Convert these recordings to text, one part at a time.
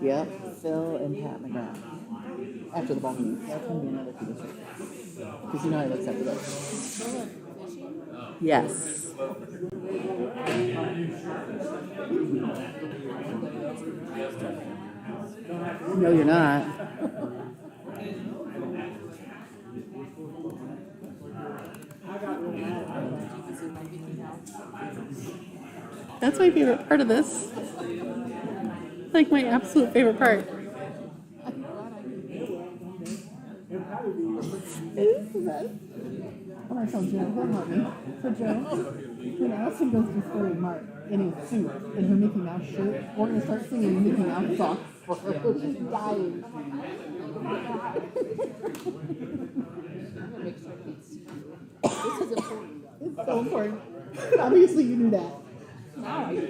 Yep, Phil and Pat McGrath. After the ball game. That's going to be another piece. Because you know I looked up those. Yes. No, you're not. That's my favorite part of this. Like my absolute favorite part. It is the best. When I told Joe, he'll help me. So Joe, when Allison goes to school with Mark in his suit and her Mickey Mouse shirt, we're going to start singing Mickey Mouse songs for her. She's dying. This is important. It's so important. Obviously you knew that. Now I do.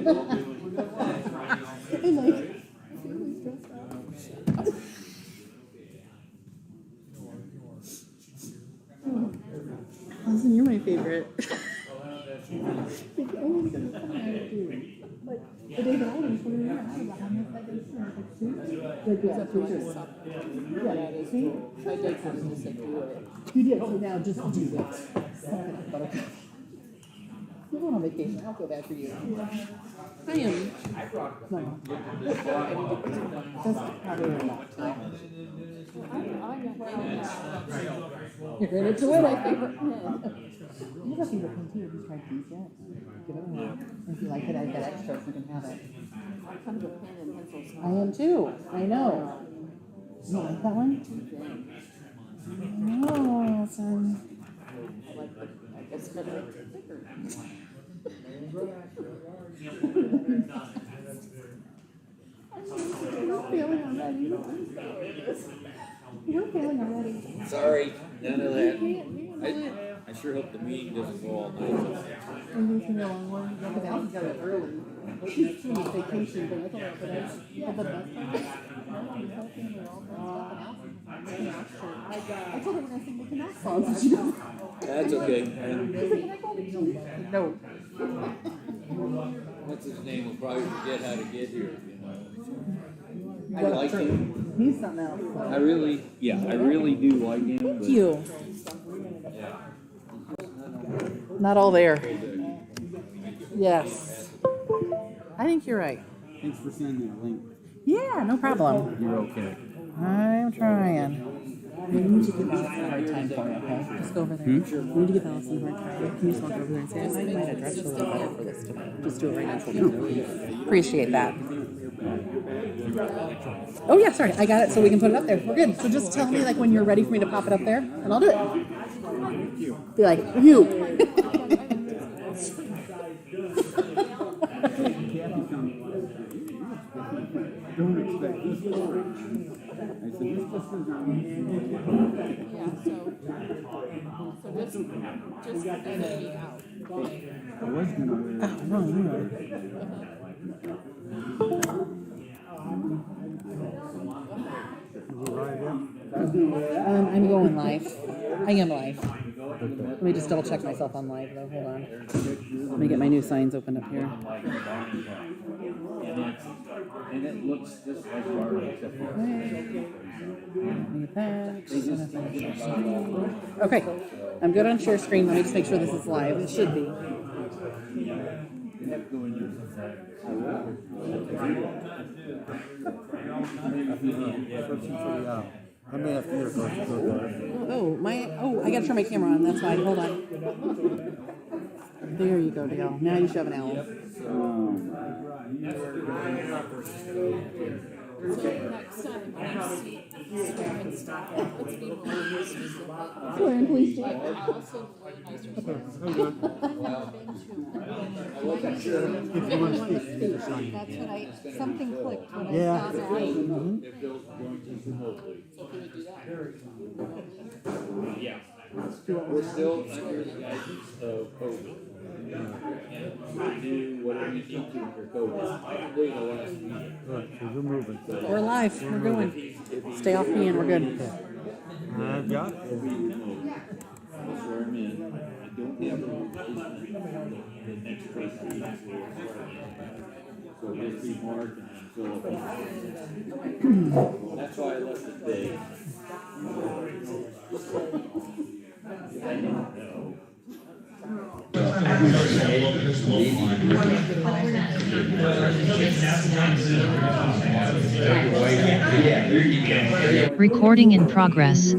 And like, really stressed out. Listen, you're my favorite. Like, always gonna come out of you. Like, the day that I was when we were out about how much that is like soup. Like, yeah, for sure. Yeah, see? I did come to say do it. You did, so now just do it. Suck it up, buttercup. You're going on vacation. I'll feel bad for you. I am. No. That's probably a lot. You're in it to win, I think. You have a favorite pen too. Have you tried these yet? Give it a whirl. If you like it, I've got extras. You can have it. I'm kind of a pen and pencil. I am too. I know. You don't like that one? No, son. I like the, I guess better like the thicker. You're failing already. You're failing already. Sorry, none of that. I sure hope the meeting doesn't go all night. I'm using the wrong one. Because Al's got it early. She's on vacation, but I thought that was the best I told her when I sing Mickey Mouse songs, and she goes, That's okay. no. What's his name? Will probably forget how to get here. I like him. He's something else. I really do like him. Thank you. Not all there. Yes. I think you're right. Thanks for sending that link. Yeah, no problem. You're okay. I'm trying. We need to give Allison a hard time for me, okay? Just go over there. We need to give Allison a hard time. Can you just walk over there and say, I might address you a little better for this today. Just do it right now for me. Appreciate that. Oh yeah, sorry. I got it so we can put it up there. We're good. So just tell me like when you're ready for me to pop it up there, and I'll do it. Be like, you. Don't expect this. I said, this is just get it out. I was gonna wear it. I'm going live. I am live. Let me just double check myself on live though. Hold on. Let me get my new signs opened up here. And it looks just like Barbie, except for Okay, I'm good on share screen. Let me just make sure this is live. It should be. I may have to hear first. I gotta turn my camera on. That's why. Hold on. There you go, Dale. Now you should have an owl. Next time, when you see and stuff, let's be more specific. Swearing police state. Allison, way nicer. I've never been to. If you want to speak, you need to sign. That's what something clicked when I Yeah. saw that. if Bill's going to remotely. So can we do that? Yeah. We're still under the guidance of COVID. And do whatever you need to for COVID. Probably the last week. Right, so we're moving. We're live. We're going. Stay off me and we're good. I've got it. I'll swear him in. I don't have a replacement the next 3 weeks. So just be Mark and then Philip. That's why I left it big. Recording in progress.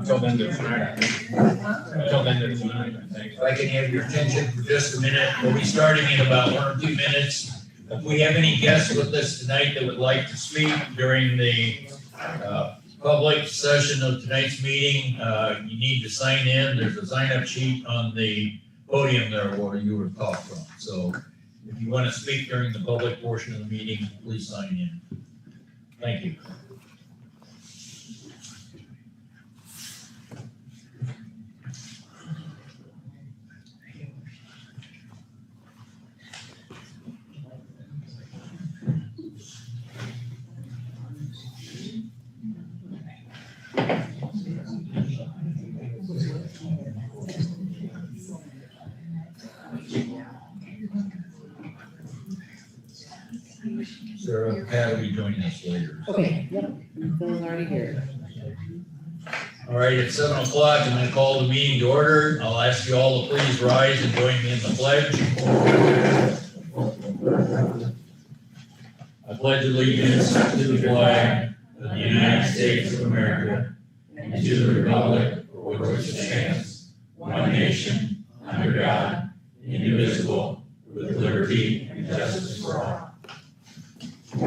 Until then, there's tonight. If I can have your attention for just a minute, we'll be starting in about 1 or 2 minutes. If we have any guests with us tonight that would like to speak during the public session of tonight's meeting, you need to sign in. There's a sign-up sheet on the podium there where you were taught from. So if you want to speak during the public portion of the meeting, please sign in. Thank you. Sarah, Pat will be joining us later. Okay, yep, Phil's already here. All right, at 7 o'clock, I'm going to call the meeting to order. I'll ask you all to please rise and join me in the pledge. I pledge allegiance to the flag of the United States of America and to the republic for which it stands, one nation, under God, indivisible, with liberty and justice for all. I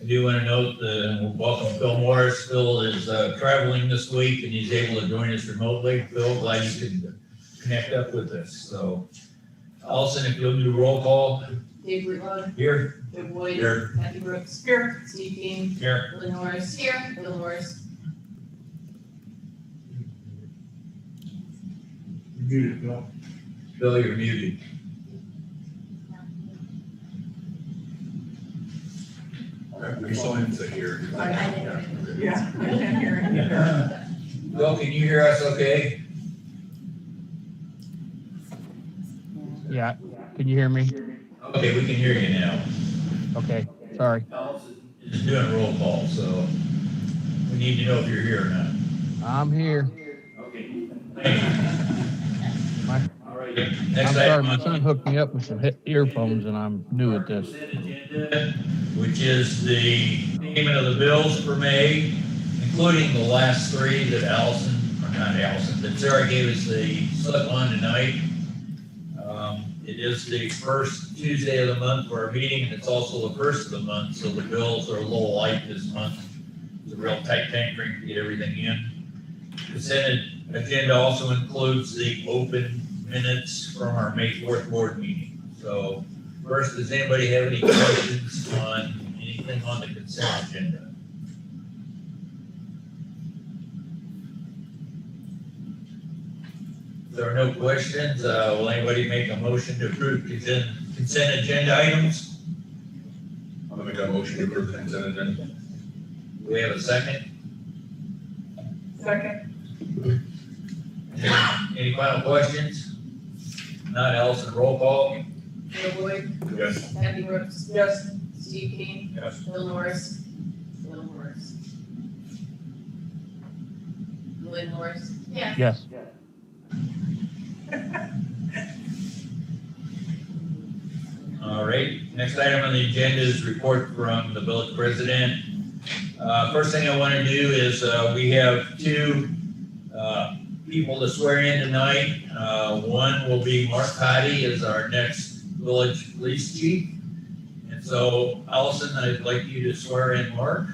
do want to note that welcome Phil Morris. Phil is traveling this week and he's able to join us remotely. Phil, glad you could connect up with us. So, Allison, if you'll do roll call. Dave Rutland, Here. Joe Boyd, Here. Kathy Brooks, here, Steve King, Here. Lynn Norris, here, Bill Norris. Muted, Bill. Bill, you're muted. We saw him sit here. Yeah. Bill, can you hear us okay? Yeah, can you hear me? Okay, we can hear you now. Okay, sorry. Allison is doing roll call, so we need to know if you're here or not. I'm here. Okay. Thank you. My, All right. I'm Next sorry, item my on son hooked me up with some earphones and I'm new at this. agenda, which is the payment of the bills for May, including the last three that Allison, or not Allison, that Sarah gave us the slip on tonight. It is the first Tuesday of the month for our meeting, and it's also the first of the month, so the bills are a little light this month. It's a real tight timeframe to get everything in. The Consent agenda also includes the open minutes from our May 4th board meeting. So first, does anybody have any questions on anything on the consent agenda? If there are no questions, will anybody make a motion to approve consent agenda items? I'm gonna make a motion to approve the consent agenda. Do we have a second? Second. Any final questions? Not, Allison, roll call. Joe Boyd, Yes. Kathy Brooks. Yes. Steve King, Yes. Bill Norris. Bill Morris. Lynn Morris? Yes. Yes. All right, next item on the agenda is report from the village president. First thing I want to do is, we have two people to swear in tonight. One will be Mark Cotty as our next village police chief. And so Allison, I'd like you to swear in Mark.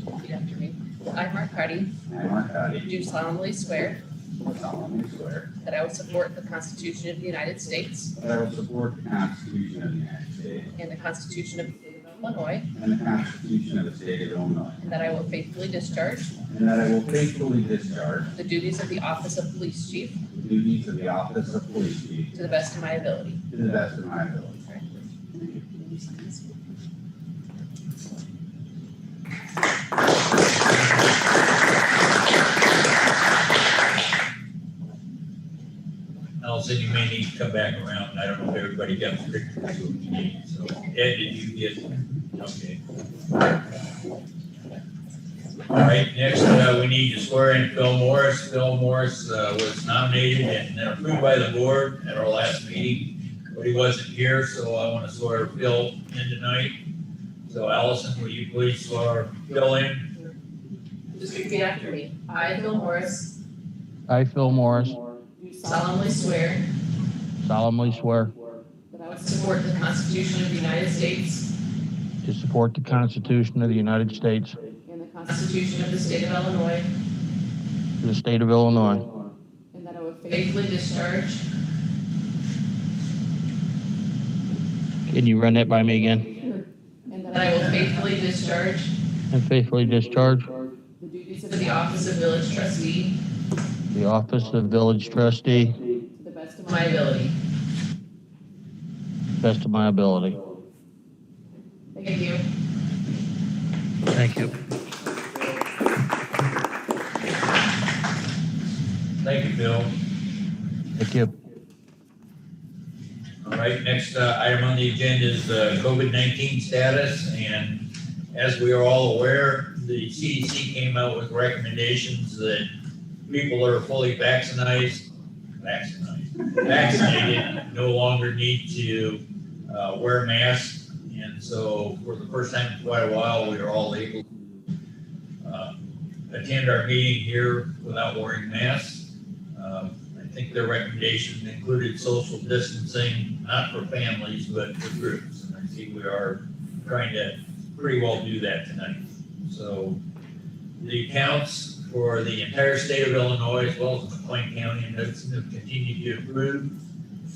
Repeat after me. I, Mark Hardy, I, Mark Cotty, do solemnly swear solemnly swear that I will support the Constitution of the United States that I will support the Constitution of the United States and the Constitution of the State of Illinois, and the Constitution of the State of Illinois, and that I will faithfully discharge and that I will faithfully discharge the duties of the office of police chief the duties of the office of police chief to the best of my ability. to the best of my ability. Allison, you may need to come back around. I don't know if everybody got the pictures what you need. So Ed, did you get, okay. All right, next, we need to swear in Phil Morris. Phil Morris, was nominated and approved by the board at our last meeting, but he wasn't here, so I want to swear Phil in tonight. So Allison, will you please swear Phil in? Just repeat after me. I, Bill Morris, I, Phil Morris, do solemnly swear solemnly swear that I will support the Constitution of the United States to support the Constitution of the United States, and the Constitution of the State of Illinois, the state of Illinois, and that I will faithfully discharge can you run that by me again? and that I will faithfully discharge And faithfully discharge the duties of the office of village trustee the office of village trustee to the best of my ability. best of my ability. Thank you. Thank you. Thank you, Phil. Thank you. All right, next item on the agenda is the COVID-19 status, and as we are all aware, the CDC came out with recommendations that people that are fully vaccinated no longer need to wear masks, and so for the first time in quite a while, we are all able to attend our meeting here without wearing masks. I think their recommendations included social distancing, not for families, but for groups. And I see we are trying to pretty well do that tonight. So the accounts for the entire state of Illinois, as well as McLean County and Hudson, have continued to improve.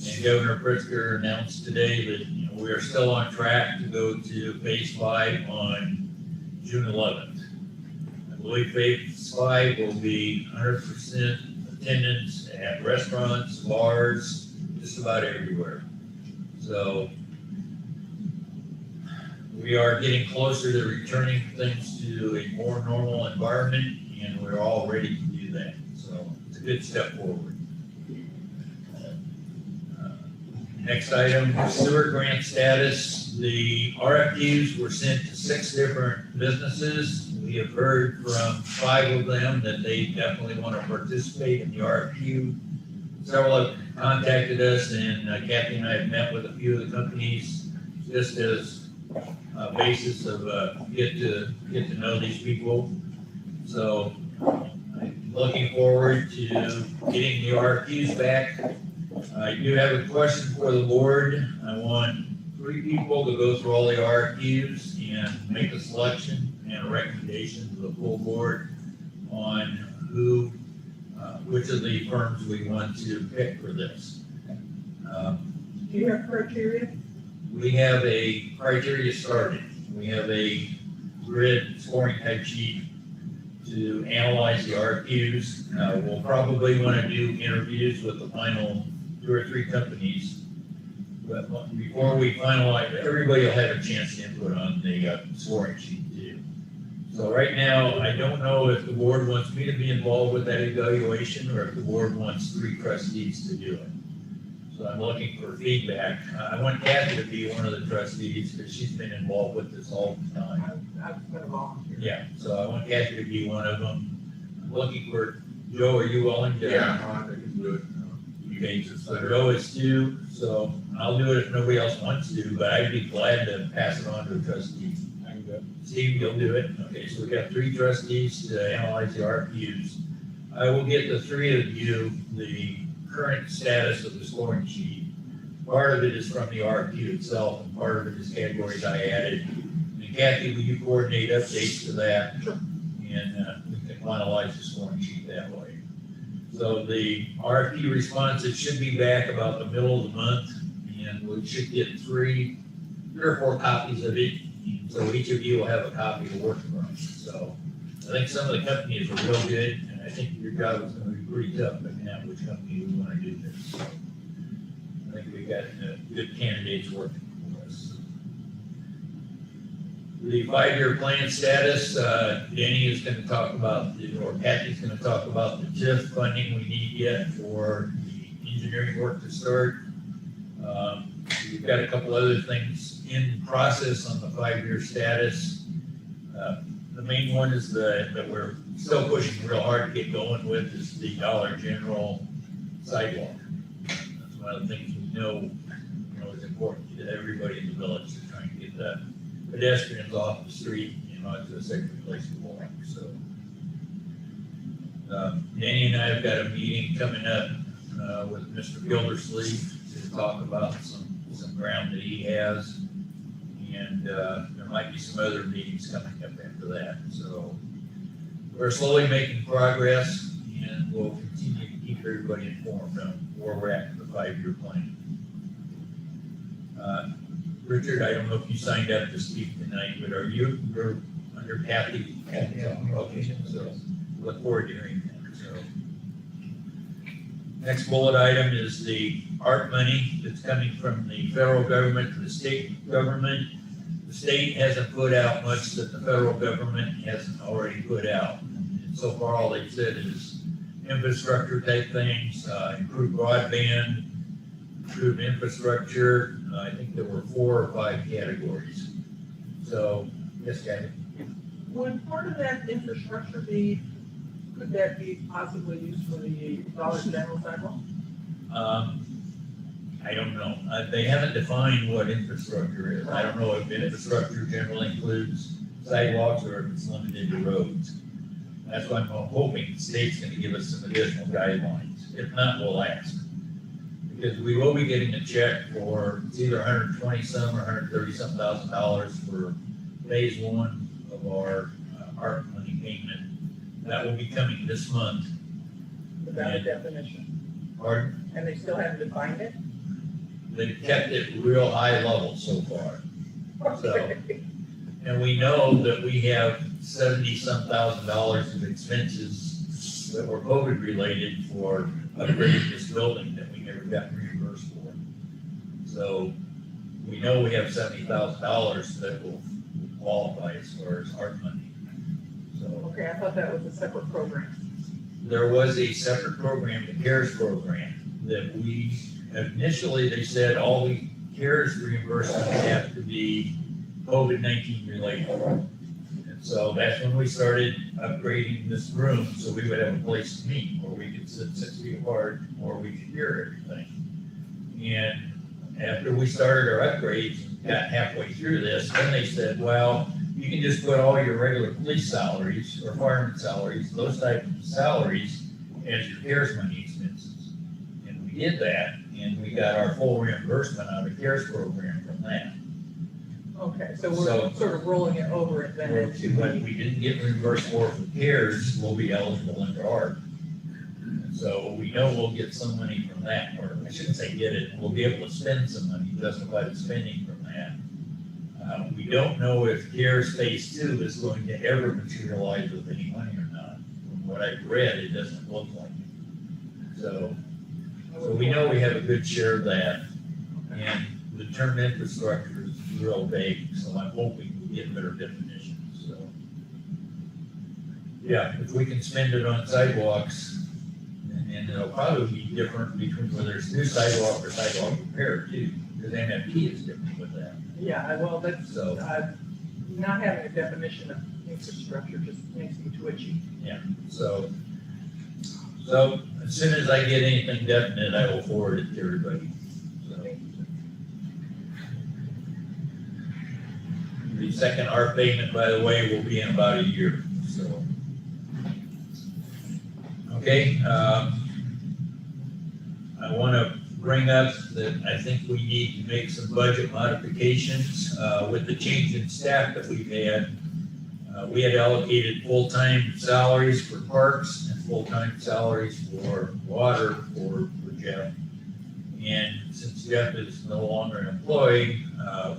And Governor Pritzker announced today that we are still on track to go to phase 5 on June 11th. I believe phase 5 will be 100% attendance at restaurants, bars, just about everywhere. So we are getting closer to returning things to a more normal environment, and we're all ready to do that. So it's a good step forward. Next item, sewer grant status. The RFQs were sent to 6 different businesses. We have heard from 5 of them that they definitely want to participate in the RFQ. Several have contacted us, and Kathy and I have met with a few of the companies just as a basis of get to know these people. So I'm looking forward to getting the RFQs back. I do have a question for the board. I want 3 people to go through all the RFQs and make a selection and a recommendation to the full board on who, which of the firms we want to pick for this. Do you have criteria? We have a criteria started. We have a grid scoring type sheet to analyze the RFQs. We'll probably want to do interviews with the final 2 or 3 companies. But before we finalize, everybody will have a chance to input on the scoring sheet too. So right now, I don't know if the board wants me to be involved with that evaluation or if the board wants 3 trustees to do it. So I'm looking for feedback. I want Kathy to be one of the trustees because she's been involved with this all the time. I've been a volunteer. Yeah, so I want Kathy to be one of them. I'm looking for, Joe, are you willing to? I can do it. Okay, so Joe is two, so I'll do it if nobody else wants to, but I'd be glad to pass it on to a trustee. I can do it. Steve, you'll do it? Okay, so we got 3 trustees to analyze the RFQs. I will get the 3 of you the current status of the scoring sheet. Part of it is from the RFQ itself, and part of it is categories I added. And Kathy, will you coordinate updates to that? Sure. And we can finalize the scoring sheet that way. So the RFQ responses should be back about the middle of the month, and we should get 3 or 4 copies of it. So each of you will have a copy to work from. So I think some of the companies are real good, and I think your job is gonna be pretty tough picking out which company we wanna do this. So I think we got good candidates working for us. The 5-year plan status, Danny is gonna talk about, or Kathy's gonna talk about the TIF funding we need yet for the engineering work to start. We've got a couple other things in process on the 5-year status. The main one is that we're still pushing real hard to get going with is the Dollar General sidewalk. That's one of the things we know is important to everybody in the village, to try and get the pedestrians off the street, to a safer place to walk, so. Danny and I have got a meeting coming up, with Mr. Gildersleeve to talk about some ground that he has. And, there might be some other meetings coming up after that, so. We're slowly making progress, and we'll continue to keep everybody informed on where we're at in the 5-year plan. Richard, I don't know if you signed up to speak tonight, but you're under Kathy? Okay, so look forward to hearing that, so. Next bullet item is the ARP money that's coming from the federal government to the state government. The state hasn't put out much that the federal government hasn't already put out. And so far, all they've said is infrastructure type things, improved broadband, improved infrastructure. I think there were 4 or 5 categories. So, yes, Kathy? Would part of that infrastructure be, could that be possibly used for the Dollar General sidewalk? I don't know. They haven't defined what infrastructure is. I don't know if infrastructure generally includes sidewalks or if it's limited to roads. That's why I'm hoping the state's gonna give us some additional guidelines. If not, we'll ask. Because we will be getting a check for, it's either 120 some or 130 some $1,000 for phase 1 of our ARP money payment. That will be coming this month. Without a definition? Pardon? And they still haven't defined it? They've kept it real high level so far. So, Okay. and we know that we have 70 some $1,000 of expenses that were COVID related for upgrading this building that we never got reimbursed for. So we know we have $70,000 that will qualify as far as ARP money. So Okay, I thought that was a separate program. there was a separate program, the CARES program, that we, initially they said all the CARES reimbursements have to be COVID-19 related. And so that's when we started upgrading this room, so we would have a place to meet, where we could sit 6 feet apart, or we could hear everything. And after we started our upgrades, and got halfway through this, then they said, well, you can just put all your regular police salaries, or fireman salaries, those type of salaries, as your CARES money expenses. And we did that, and we got our full reimbursement out of the CARES program from that. Okay, so we're So- sort of rolling it over and then into But we didn't get reimbursed for CARES, we'll be eligible under ARP. So we know we'll get some money from that, or I shouldn't say get it, we'll be able to spend some money, justify the spending from that. We don't know if CARES Phase 2 is going to ever materialize with any money or not. From what I've read, it doesn't look like it. So we know we have a good share of that, and the term infrastructure is real vague, so I'm hoping we get better definitions, so. Yeah, if we can spend it on sidewalks, and it'll probably be different between whether it's new sidewalk or sidewalk repair too, because MFT is different with that. Yeah, well, that's, So- not having a definition of infrastructure just makes me twitchy. So as soon as I get anything definite, I will forward it to everybody. So. The second ARP payment, by the way, will be in about a year, so. Okay, I want to bring up that I think we need to make some budget modifications, with the change in staff that we've had. We had allocated full-time salaries for parks and full-time salaries for water for Jeff. And since Jeff is no longer an employee,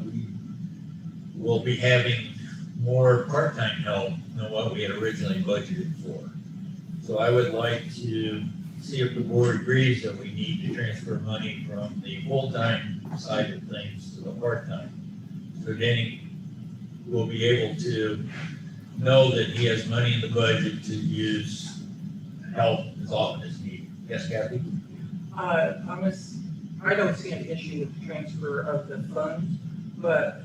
we will be having more part-time help than what we had originally budgeted for. So I would like to see if the board agrees that we need to transfer money from the full-time side of things to the part-time. So Danny will be able to know that he has money in the budget to use help as often as needed. Yes, Kathy? I don't see an issue with the transfer of the funds, but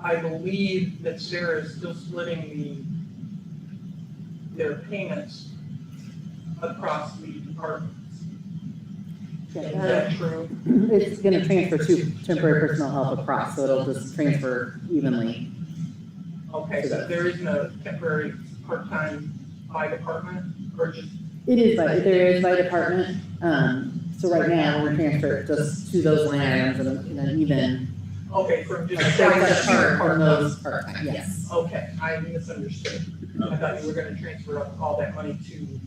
I believe that Sarah is still splitting their payments across the departments. Is that true? It's gonna transfer to temporary personnel help across, so it'll just transfer evenly. Okay, so there is no temporary part-time by department, or just, There is by department, so right now, we're transferring just to those line items and then even. okay, from just. Separate apart from those part-time, yes. Okay, I misunderstood. I thought you were gonna transfer up all that money to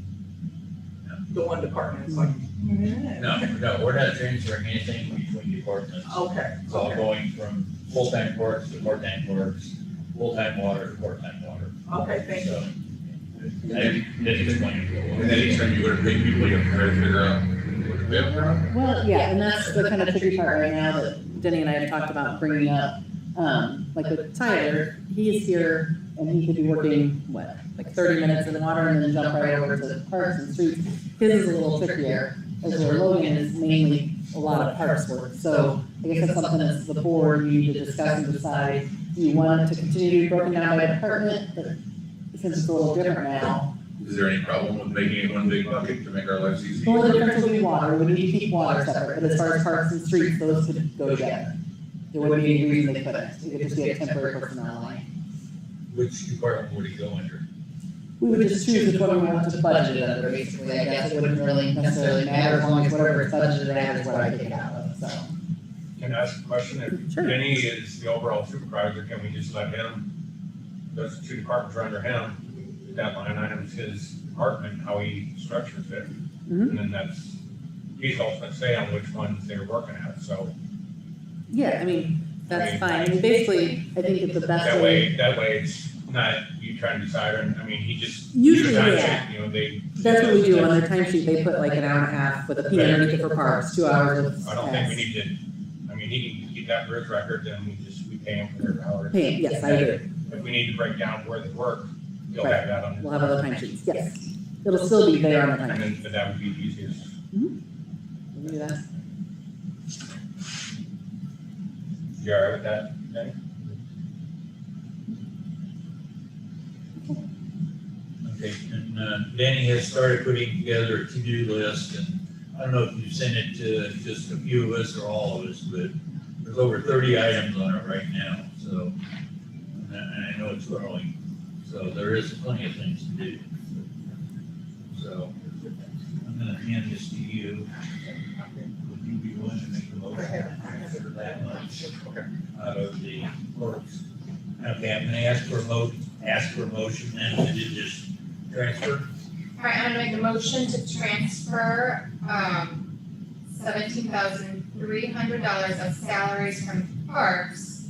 the one department. It's like, No, we're not transferring anything between departments. okay, It's all okay, going from full-time parks to part-time parks, full-time water to part-time water. okay, thank you. So, that explains it. And then each time you go to pay people, you have to try to figure out what the bill is. Well, yeah, and that's the kind of tricky part right now that Denny and I have talked about bringing up. Like with Tyler, he's here and he could be working, like 30 minutes in the water and then jump right over to parks and streets. His is a little trickier, as where Logan is mainly a lot of parks work. So I guess that's something as the board, you need to discuss and decide, do you want it to continue to be broken down by department? But since it's a little different now, Is there any problem with making it one big bucket to make our lives the easier? only difference will be water, we need to keep water separate, but as far as parks and streets, those could go together. There wouldn't be any reason they couldn't, it could just be a temporary personnel line. Which department would he go under? We would just choose which one we want to budget it under, basically, I guess it wouldn't really necessarily matter, as long as whatever it's budgeted at is what I take it out of, so. Can I ask a question? If Sure. Denny is the overall supervisor, can we just let him, those two departments are under him, that line item is his department, how he structures it? Mhm. And then he's ultimate say on which ones they're working at, so Yeah, I mean, that's fine, I mean, basically, I think it's the best that way. way it's not you trying to decide, and, I mean, he just. Usually, your time yeah. sheet, you know, they. That's what we do on their timesheet, they put like an hour and a half with a P underneath it for parks, 2 hours of. I don't think we need to, I mean, he can keep that for his record, then we pay him for their hours. Pay, yes, I agree, If we need to break down where they work, he'll Right. have that on his. we'll have other timesheets, yes. It'll still be there on the And timesheet. then, but that would be the easiest. We can do that. You all right with that, Danny? Okay, and Danny has started putting together a to-do list, and I don't know if you sent it to just a few of us or all of us, but there's over 30 items on it right now, so, and I know it's growing, so there is plenty of things to do. So, I'm gonna hand this to you. Would you be willing to make the motion to transfer that much out of the clerks? Okay, I'm gonna ask for a motion, and to just transfer. All right, I'm gonna make a motion to transfer, $17,300 of salaries from parks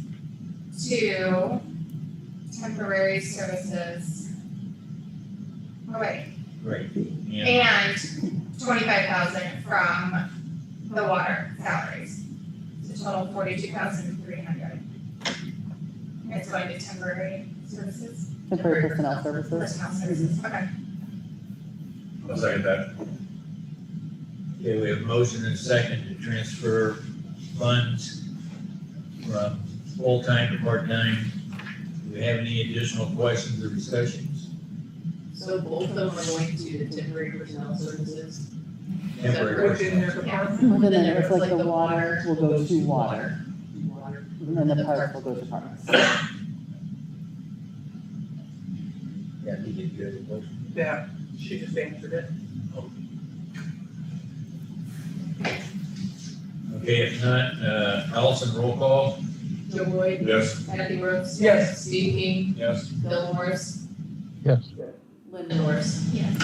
to temporary services. Oh, wait, Great. And and 25,000 from the water salaries. So total 42,300. It's going to temporary services, Temporary personnel services. personnel services, okay. I'll second that. Okay, we have a motion and a second to transfer funds from full-time to part-time. Do we have any additional questions or discussions? So both of them are going to the temporary personnel services. Temporary Within their personnel. department? But then it's like the water will go to water, and then the parks will go to parks. Yeah, you did good. Motion. Yeah, she just answered it. Okay, if not, Allison, roll call. Joe Boyd, Yes. Kathy Rose. Yes. Steve King, Yes. Bill Morris, Yes. Linda Morris. Yes.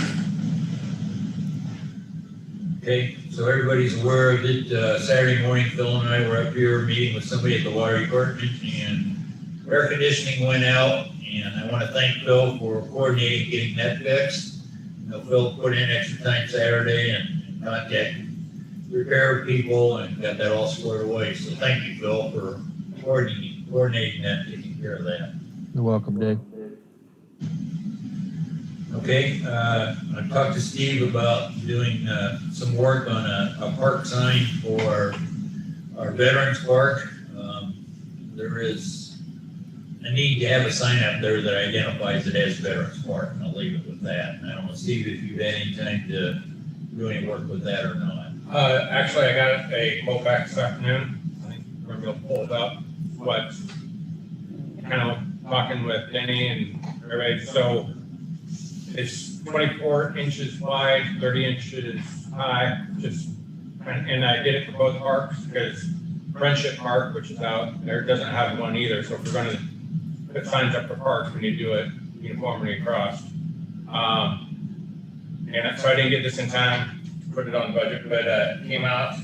Okay, so everybody's aware of it. Saturday morning, Phil and I were up here meeting with somebody at the water department, and air conditioning went out, and I want to thank Phil for coordinating getting that fixed. You know, Phil put in extra time Saturday and contacted repair people and got that all squared away. So thank you, Phil, for coordinating that, taking care of that. You're welcome, Dave. Okay, I talked to Steve about doing some work on a park sign for our Veterans Park. There is a need to have a sign up there that identifies it as Veterans Park, and I'll leave it with that. I don't know, Steve, if you've had any time to do any work with that or not. Actually, I got a quote back this afternoon. I think we're gonna pull it up, but kind of talking with Denny and everybody, so it's 24 inches wide, 30 inches high, and I did it for both parks, because Friendship Park, which is out there, doesn't have one either, so if we're gonna put signs up for parks, we need to do it uniformly across. And so I didn't get this in time, put it on the budget, but it came out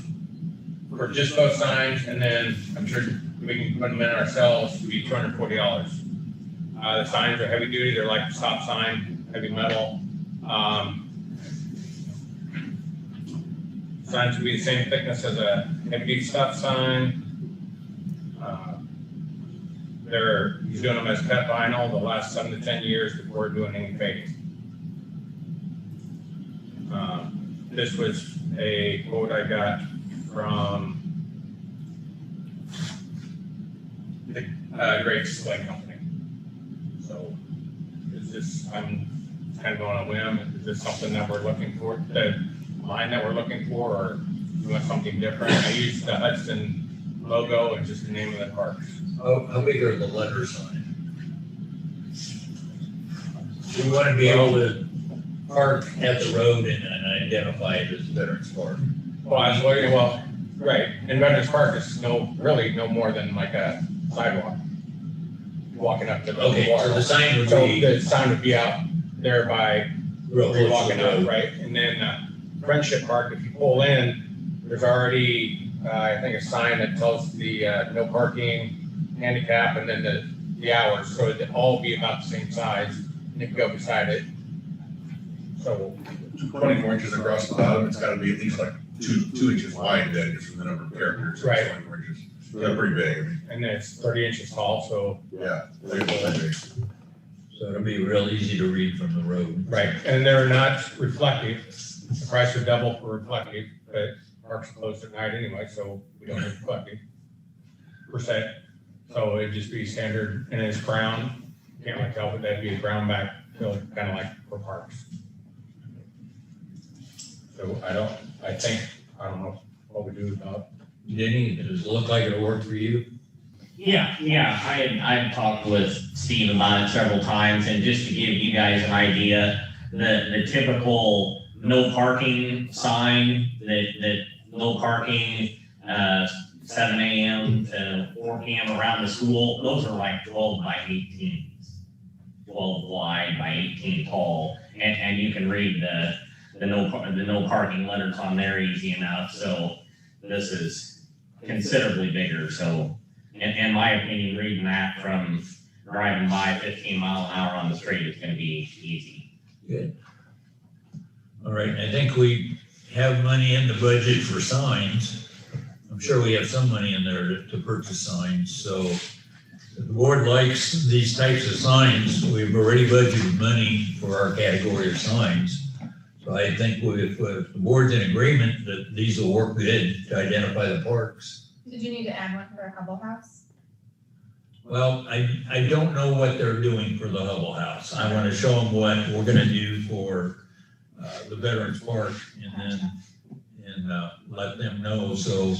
for just those signs, and then I'm sure we can put them in ourselves, to be $240. The signs are heavy duty, they're like a stop sign, heavy metal. Signs would be the same thickness as a heavy duty stop sign. He's doing them as pet vinyl the last 7 to 10 years before doing any fading. This was a quote I got from the Great Display Company. So is this, I'm kind of going on a whim, is this something that we're looking for, the line that we're looking for, or do you want something different? I used the Hudson logo and just the name of the parks. How big are the letters on it? We want to be able to park at the road and identify it as Veterans Park. Well, right, and Veterans Park is really no more than like a sidewalk. Walking up to the Okay, water. so the sign would So be the sign would be out there by real where you're close to walking the up, road. right? And then Friendship Park, if you pull in, there's already, I think, a sign that tells the no parking, handicap, and then the hours. So it'd all be about the same size, and it could go beside it. So 24 inches across the bottom, it's gotta be at least like two inches wide then, just from the number of characters. Right. 24 inches. Yeah, pretty big. and then it's 30 inches tall, so. Yeah. They're big. So it'll be real easy to read from the road. Right, and they're not reflective. The price would double for reflective, but parks are closed at night anyway, so we don't have reflective per se. So it'd just be standard, and it's brown. Can't really tell, but that'd be a brown back, kind of like for parks. So I don't know what we do about. Denny, does it look like it'll work for you? Yeah, I've talked with Steve about it several times, and just to give you guys an idea, the typical no parking sign, that no parking, 7 a.m. to 4 p.m. around the school, those are like 12 by 18, 12 wide by 18 tall, and you can read the no parking letters on there easy enough. So this is considerably bigger. So in my opinion, reading that from driving by 15 mile an hour on the street is going to be easy. Good. All right, I think we have money in the budget for signs. I'm sure we have some money in there to purchase signs, so if the board likes these types of signs, we've already budgeted money for our category of signs. So I think if the board's in agreement that these will work good to identify the parks. Did you need to add one for a Hubble House? Well, I don't know what they're doing for the Hubble House. I want to show them what we're gonna do for the Veterans Park and let them know. So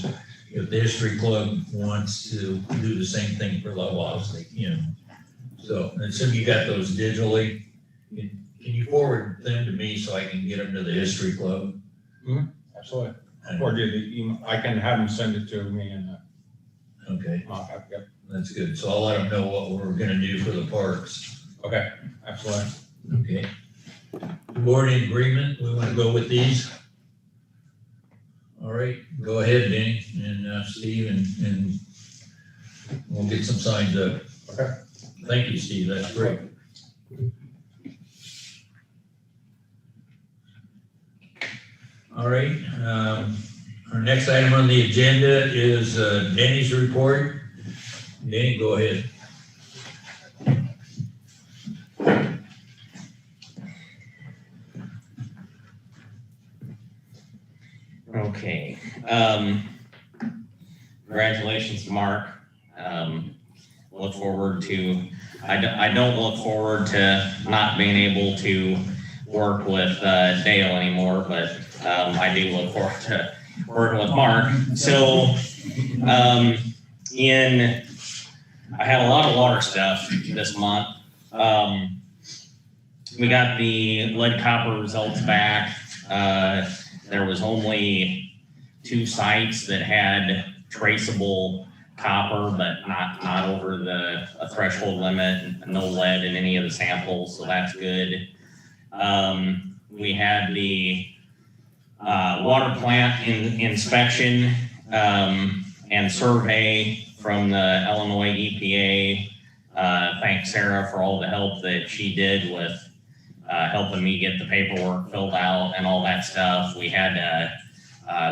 if the History Club wants to do the same thing for the Hubble House, they can. So, and so you got those digitally. Can you forward them to me so I can get them to the History Club? Absolutely. Or I can have them send it to me and. Okay, Yep. that's good. So I'll let them know what we're gonna do for the parks. Okay, absolutely. Okay. The board in agreement, we wanna go with these? All right, go ahead, Danny and Steve, and we'll get some signs up. Okay. Thank you, Steve, that's great. All right, our next item on the agenda is Danny's report. Danny, go ahead. Okay, congratulations to Mark. Look forward to, I don't look forward to not being able to work with Dale anymore, but I do look forward to working with Mark. So, I had a lot of water stuff this month. We got the lead copper results back. There was only 2 sites that had traceable copper, but not over the threshold limit, no lead in any of the samples, so that's good. We had the water plant inspection and survey from the Illinois EPA. Thank Sarah for all the help that she did with helping me get the paperwork filled out and all that stuff. We had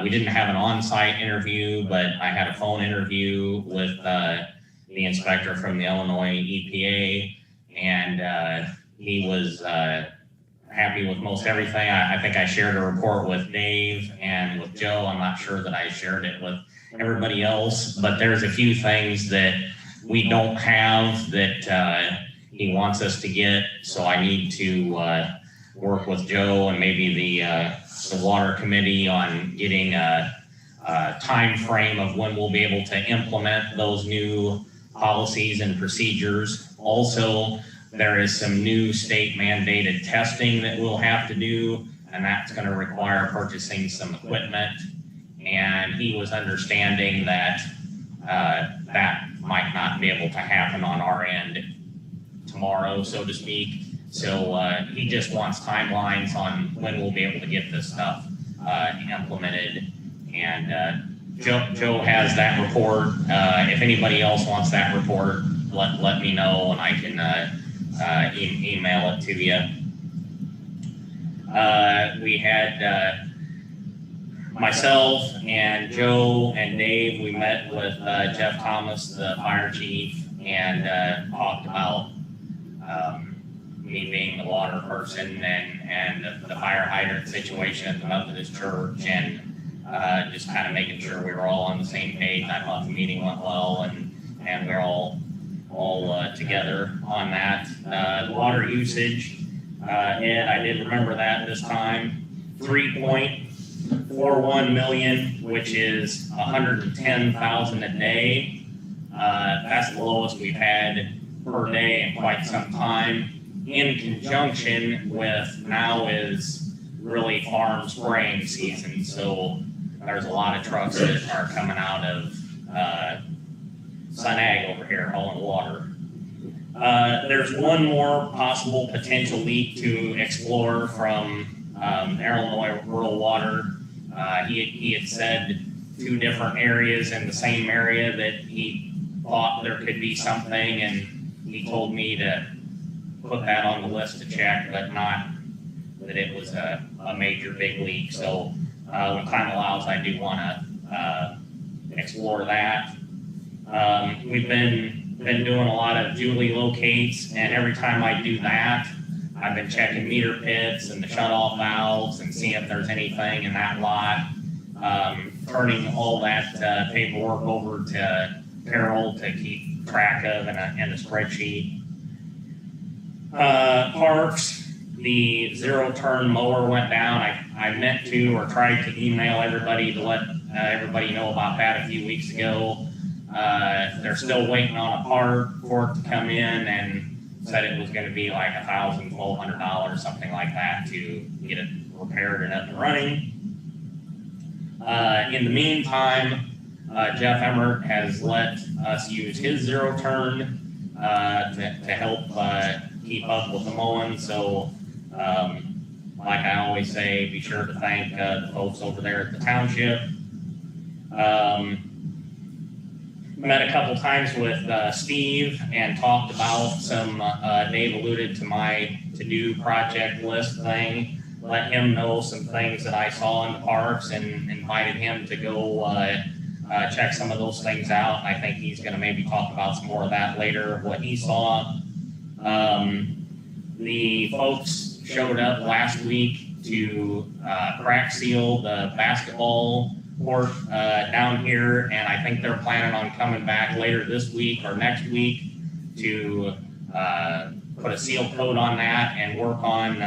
we didn't have an on-site interview, but I had a phone interview with the inspector from the Illinois EPA, and he was happy with most everything. I think I shared a report with Dave and with Joe. I'm not sure that I shared it with everybody else, but there's a few things that we don't have that he wants us to get. So I need to work with Joe and maybe the water committee on getting a time frame of when we'll be able to implement those new policies and procedures. Also, there is some new state mandated testing that we'll have to do, and that's going to require purchasing some equipment. And he was understanding that that might not be able to happen on our end tomorrow, so to speak. So he just wants timelines on when we'll be able to get this stuff implemented. And Joe has that report. If anybody else wants that report, let me know and I can email it to you. We had myself and Joe and Dave, we met with Jeff Thomas, the fire chief, and talked about me being the water person and the fire hydrant situation at the Methodist Church, and just kind of making sure we were all on the same page. I thought the meeting went well, and we're all together on that. Water usage, Ed, I did remember that this time, 3.41 million, which is 110,000 a day. That's the lowest we've had per day in quite some time. In conjunction with now is really farm spraying season, so there's a lot of trucks that are coming out of Sun Ag over here hauling water. There's one more possible potential leak to explore from Illinois Rural Water. He had said 2 different areas in the same area that he thought there could be something, and he told me to put that on the list to check, but not that it was a major big leak. So when time allows, I do want to explore that. We've been doing a lot of Julie locates, and every time I do that, I've been checking meter pits and the shut-off valves and seeing if there's anything in that lot. Turning all that paperwork over to Carol to keep track of in a spreadsheet. Parks, the zero-turn mower went down. I meant to or tried to email everybody to let everybody know about that a few weeks ago. They're still waiting on a part for it to come in and said it was going to be like $1,000, $1,200, something like that to get it repaired and up and running. In the meantime, Jeff Emmert has let us use his zero turn to help keep up with the mowing. So, like I always say, be sure to thank the folks over there at the township. Met a couple times with Steve and talked about some, Dave alluded to my to-do project list thing. Let him know some things that I saw in the parks and invited him to go check some of those things out. And I think he's going to maybe talk about some more of that later, what he saw. The folks showed up last week to crack seal the basketball court down here, and I think they're planning on coming back later this week or next week to put a seal coat on that and work on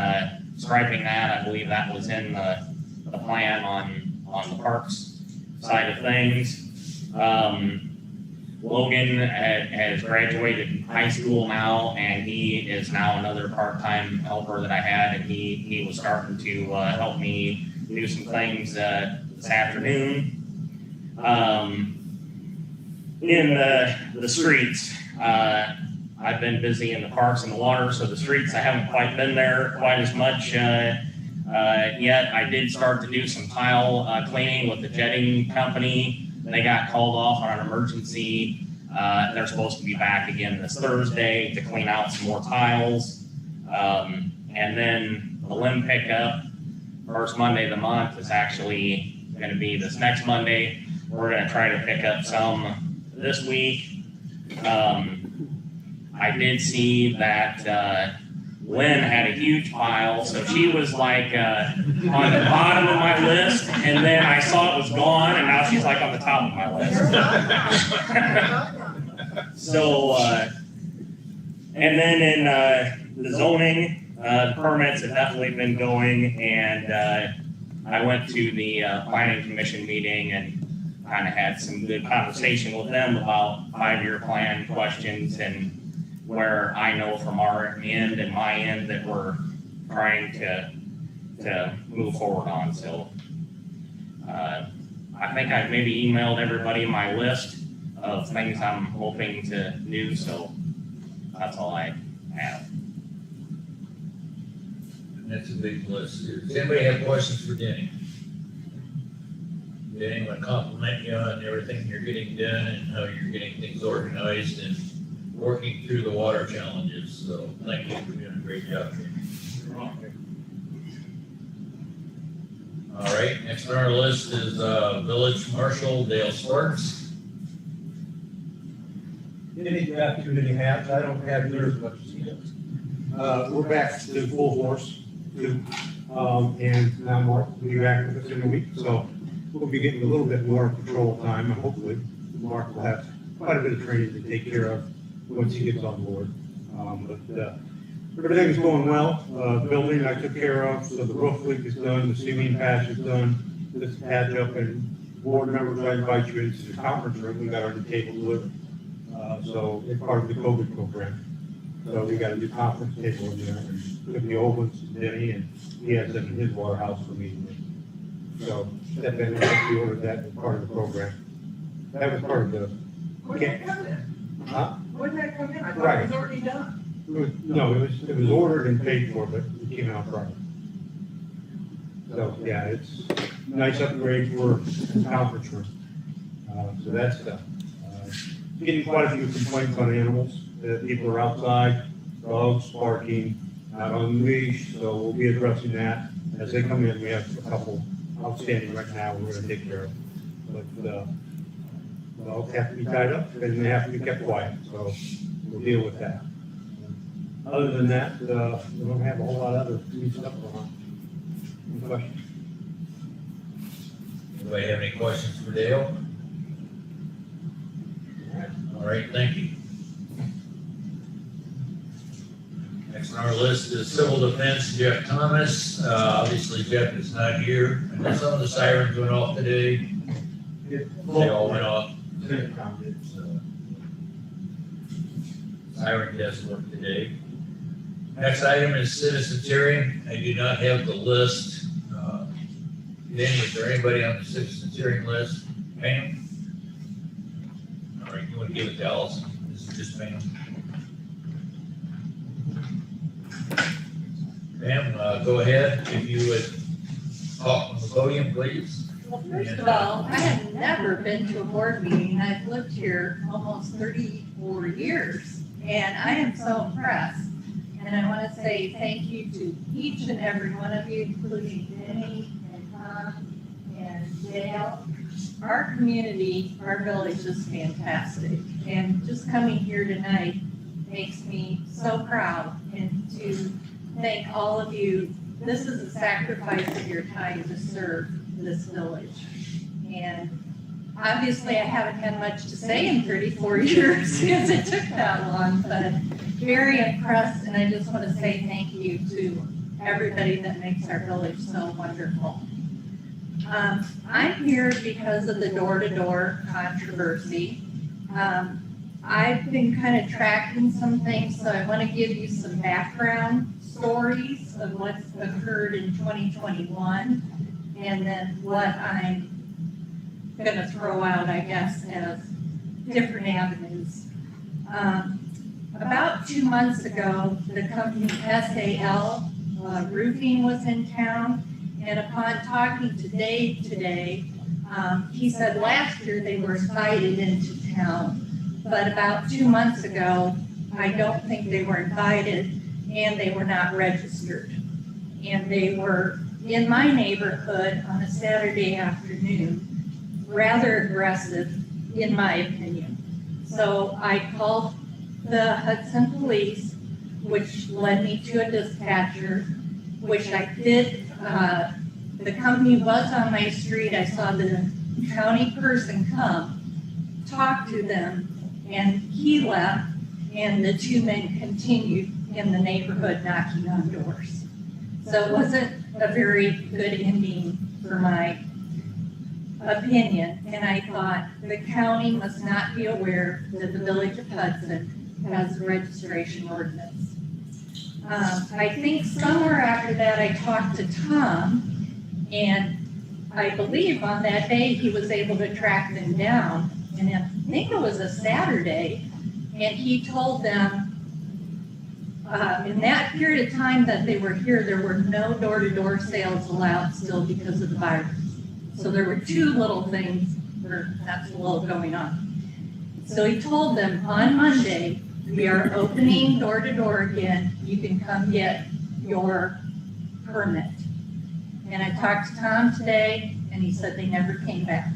striping that. I believe that was in the plan on the parks side of things. Logan has graduated high school now, and he is now another part-time helper that I had, and he was starting to help me do some things this afternoon. In the streets, I've been busy in the parks and the water, so the streets, I haven't quite been there quite as much yet. I did start to do some tile cleaning with the jetting company. They got called off on an emergency. They're supposed to be back again this Thursday to clean out some more tiles. And then the limb pickup, first Monday of the month, is actually going to be this next Monday. We're going to try to pick up some this week. I did see that Lynn had a huge pile, so she was like on the bottom of my list, and then I saw it was gone, and now she's like on the top of my list. So, and then in the zoning, the permits have definitely been going, and I went to the planning commission meeting and kind of had some good conversation with them about 5-year plan questions and where I know from our end and my end that we're trying to move forward on. So I think I've maybe emailed everybody my list of things I'm hoping to do. So that's all I have. That's a big list. Does anybody have questions for Denny? Did anyone compliment you on everything you're getting done and how you're getting things organized and working through the water challenges? So thank you for doing a great job. All right, next on our list is Village Marshal Dale Sparks. Any gratitude in your hands, I don't have near as much as he does. We're back to full force, and now Mark will be back with us in a week, so we'll be getting a little bit more patrol time, and hopefully Mark will have quite a bit of training to take care of once he gets on board. But everything's going well. Building I took care of, so the roof leak is done, the ceiling patch is done, this patch up, and board members, I invite you into the conference room. We got our new table delivered. So it's part of the COVID program. So we got a new conference table in there, and took the old ones to Denny, and he has them in his warehouse for me. So that then we ordered that as part of the program. That was part of the. When did that come in? Huh? When did that come in? I thought Right. it was already done. It was ordered and paid for, but it came out Friday. So, yeah, it's a nice upgrade for the conference room. So that's stuff. Getting quite a few complaints on animals, that people are outside, dogs barking, not on leash, so we'll be addressing that. As they come in, we have a couple outstanding right now we're gonna take care of. But, dogs have to be tied up and they have to be kept quiet, so we'll deal with that. Other than that, we don't have a whole lot of other new stuff going on. Any questions? Anybody have any questions for Dale? All right, thank you. Next on our list is Civil Defense, Jeff Thomas. Obviously Jeff is not here. And then some of the sirens went off today. They all went off. Siren test work today. Next item is citizens hearing. I do not have the list. Danny, is there anybody on the citizens hearing list? Pam? All right, you want to give it to Allison? This is just Pam. Pam, go ahead. If you would talk on the podium, please. Well, first of all, I have never been to a board meeting. I've lived here almost 34 years, and I am so impressed. And I want to say thank you to each and every one of you, including Denny and Tom and Dale. Our community, our village is fantastic. And just coming here tonight makes me so proud. And to thank all of you, this is a sacrifice of your time to serve this village. And obviously I haven't had much to say in 34 years because it took that long, but very impressed, and I just want to say thank you to everybody that makes our village so wonderful. I'm here because of the door-to-door controversy. I've been kind of tracking some things, so I want to give you some background stories of what's occurred in 2021, and then what I'm going to throw out, I guess, as different avenues. About 2 months ago, the company SAL Roofing was in town, and upon talking to Dave today, he said last year they were invited into town, but about 2 months ago, I don't think they were invited, and they were not registered. And they were in my neighborhood on a Saturday afternoon, rather aggressive, in my opinion. So I called the Hudson Police, which led me to a dispatcher, which I did. The company was on my street. I saw the county person come, talk to them, and he left, and the two men continued in the neighborhood knocking on doors. So it wasn't a very good ending for my opinion, and I thought the county must not be aware that the Village of Hudson has a registration ordinance. I think somewhere after that I talked to Tom, and I believe on that day he was able to track them down, and I think it was a Saturday, and he told them in that period of time that they were here, there were no door-to-door sales allowed still because of the virus. So there were two little things, or that's a little going on. So he told them on Monday, we are opening door-to-door again. You can come get your permit. And I talked to Tom today, and he said they never came back.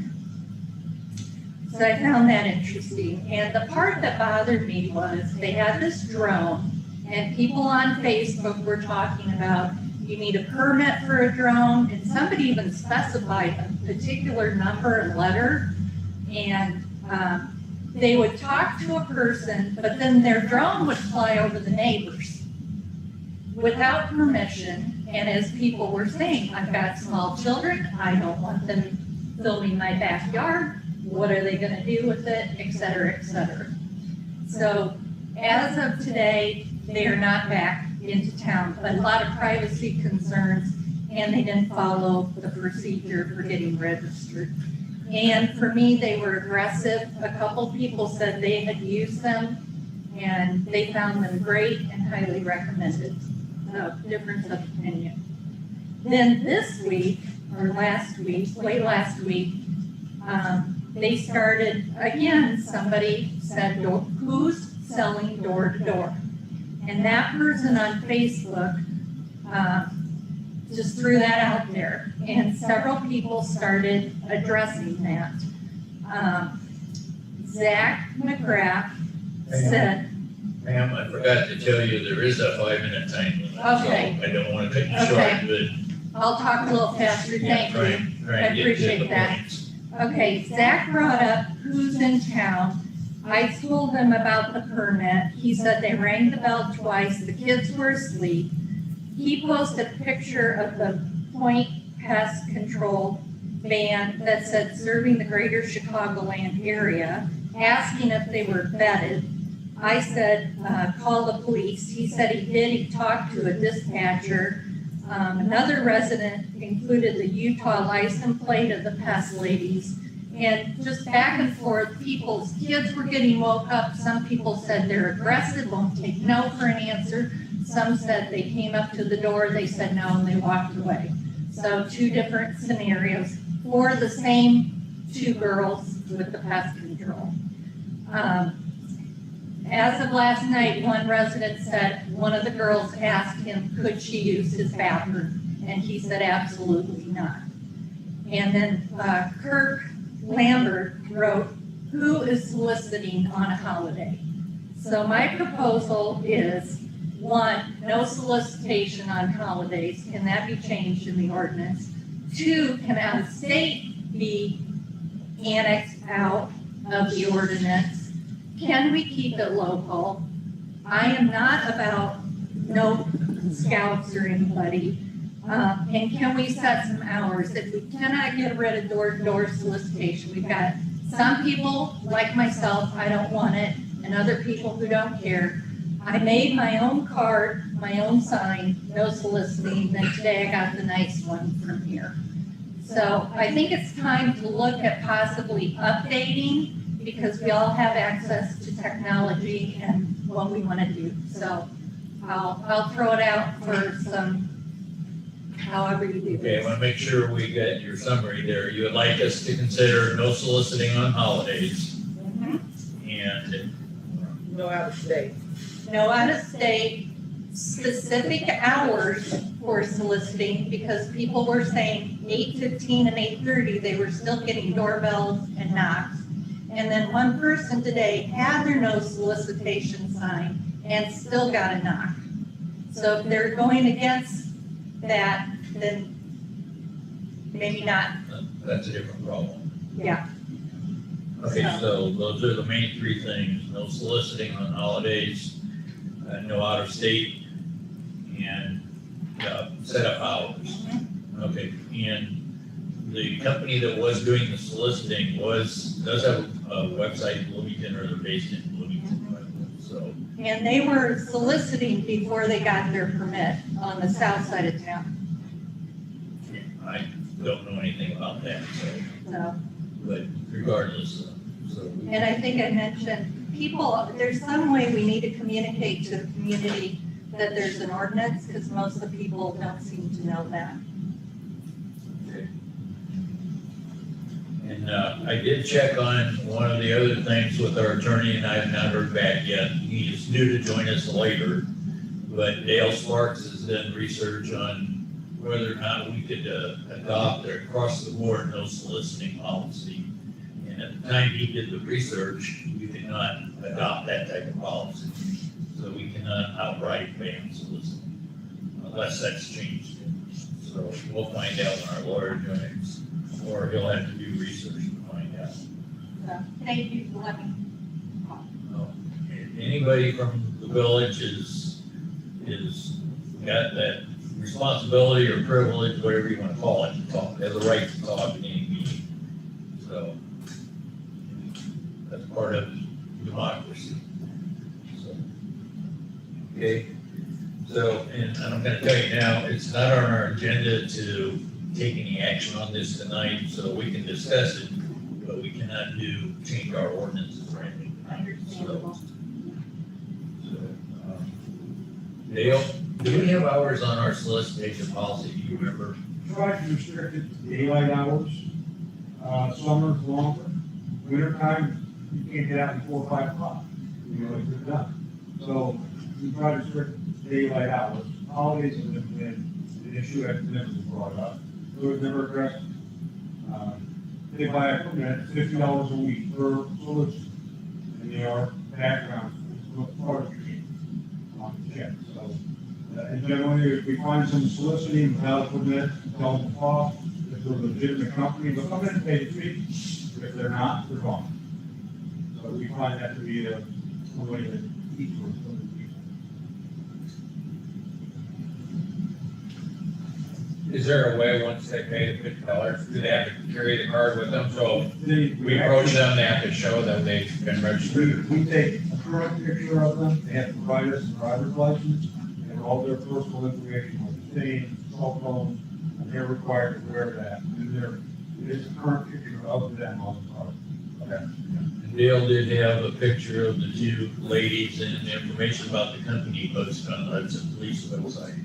So I found that interesting. And the part that bothered me was they had this drone, and people on Facebook were talking about you need a permit for a drone, and somebody even specified a particular number and letter, and they would talk to a person, but then their drone would fly over the neighbors without permission. And as people were saying, I've got small children, I don't want them filming my backyard, what are they gonna do with it, et cetera, et cetera. So as of today, they are not back into town, but a lot of privacy concerns, and they didn't follow the procedure for getting registered. And for me, they were aggressive. A couple people said they had used them, and they found them great and highly recommended. So, difference of opinion. Then this week, or last week, late last week, they started, again, somebody said, who's selling door to door? And that person on Facebook just threw that out there. And several people started addressing that. Zach McGrath said, Ma'am, I forgot to tell you, there is a 5-minute time limit. Okay. So I don't want to cut you Okay. short, but. I'll talk a little faster, thank try you. and- try and I get to appreciate the that. points. Okay, Zach brought up who's in town. I told him about the permit. He said they rang the bell twice, the kids were asleep. He posted a picture of the Point Pest Control van that said serving the greater Chicagoland area, asking if they were vetted. I said, call the police. He said he did. He talked to a dispatcher. Another resident included the Utah license plate of the pest ladies. And just back and forth, people's kids were getting woke up. Some people said they're aggressive, won't take no for an answer. Some said they came up to the door, they said no, and they walked away. So 2 different scenarios for the same 2 girls with the pest control. As of last night, one resident said, one of the girls asked him, could she use his bathroom? And he said, absolutely not. And then Kirk Lambert wrote, who is soliciting on a holiday? So my proposal is, 1, no solicitation on holidays. Can that be changed in the ordinance? 2, can out of state be annexed out of the ordinance? Can we keep it local? I am not about no scouts or anybody. And can we set some hours? If we cannot get rid of door-to-door solicitation, we've got some people like myself, I don't want it, and other people who don't care. I made my own card, my own sign, no soliciting, then today I got the nice one from here. So I think it's time to look at possibly updating, because we all have access to technology and what we want to do. So I'll throw it out for some, however you do Okay, I this. want to make sure we get your summary there. You would like us to consider no soliciting on holidays and No out of state. No out of state, specific hours for soliciting, because people were saying 8:15 and 8:30, they were still getting doorbells and knocks. And then one person today had their no solicitation sign and still got a knock. So if they're going against that, then maybe not, that's a different problem. yeah. Okay, so those are the main 3 things: no soliciting on holidays, no out of state, and set up hours. Okay, and the company that was doing the soliciting does have a website in Bloomington, or they're based in Bloomington, so. And they were soliciting before they got their permit on the south side of town, I don't know anything about that, so. but regardless, so. And I think I mentioned, people, there's some way we need to communicate to the community that there's an ordinance, because most of the people don't seem to know that. And I did check on one of the other things with our attorney, and I have not heard back yet. He is due to join us later, but Dale Sparks has done research on whether or not we could adopt an across-the-board no soliciting policy. And at the time he did the research, we could not adopt that type of policy. So we cannot outright ban soliciting unless that's changed. So we'll find out when our lawyer joins, or he'll have to do research to find out. So, thank you for letting me. Anybody from the village is got that responsibility or privilege, whatever you want to call it, to talk, has a right to talk at any meeting. So that's part of democracy. So, okay. So, and I'm going to tell you now, it's not on our agenda to take any action on this tonight, so we can discuss it, but we cannot change our ordinances or anything. Understandable. Dale, do we have hours on our solicitation policy? Do you remember? Try to restrict it to daylight hours, summer's longer, wintertime, you can't get out before 5 o'clock, you know, it's done. So we try to restrict daylight hours, holidays have been an issue that's never been brought up, so it's never addressed. They buy a permit, $50 a week per solicitor, and they are background, forestry. And generally, if we find some soliciting without a permit, tell them off, if they're a legitimate company, they'll come in and pay the fee. If they're not, they're gone. So we find that to be a way to keep for some of the people. Is there a way, once they pay the $50, do they have to carry the card with them? So We we approach them, they have to show that they've been registered. We take a current picture of them, they have to provide us a driver's license, and all their personal information, like their name, cell phone, and they're required to wear that. And there, it is a current picture of them on the card. Okay. Dale did have a picture of the two ladies and information about the company posted on the Hudson Police website.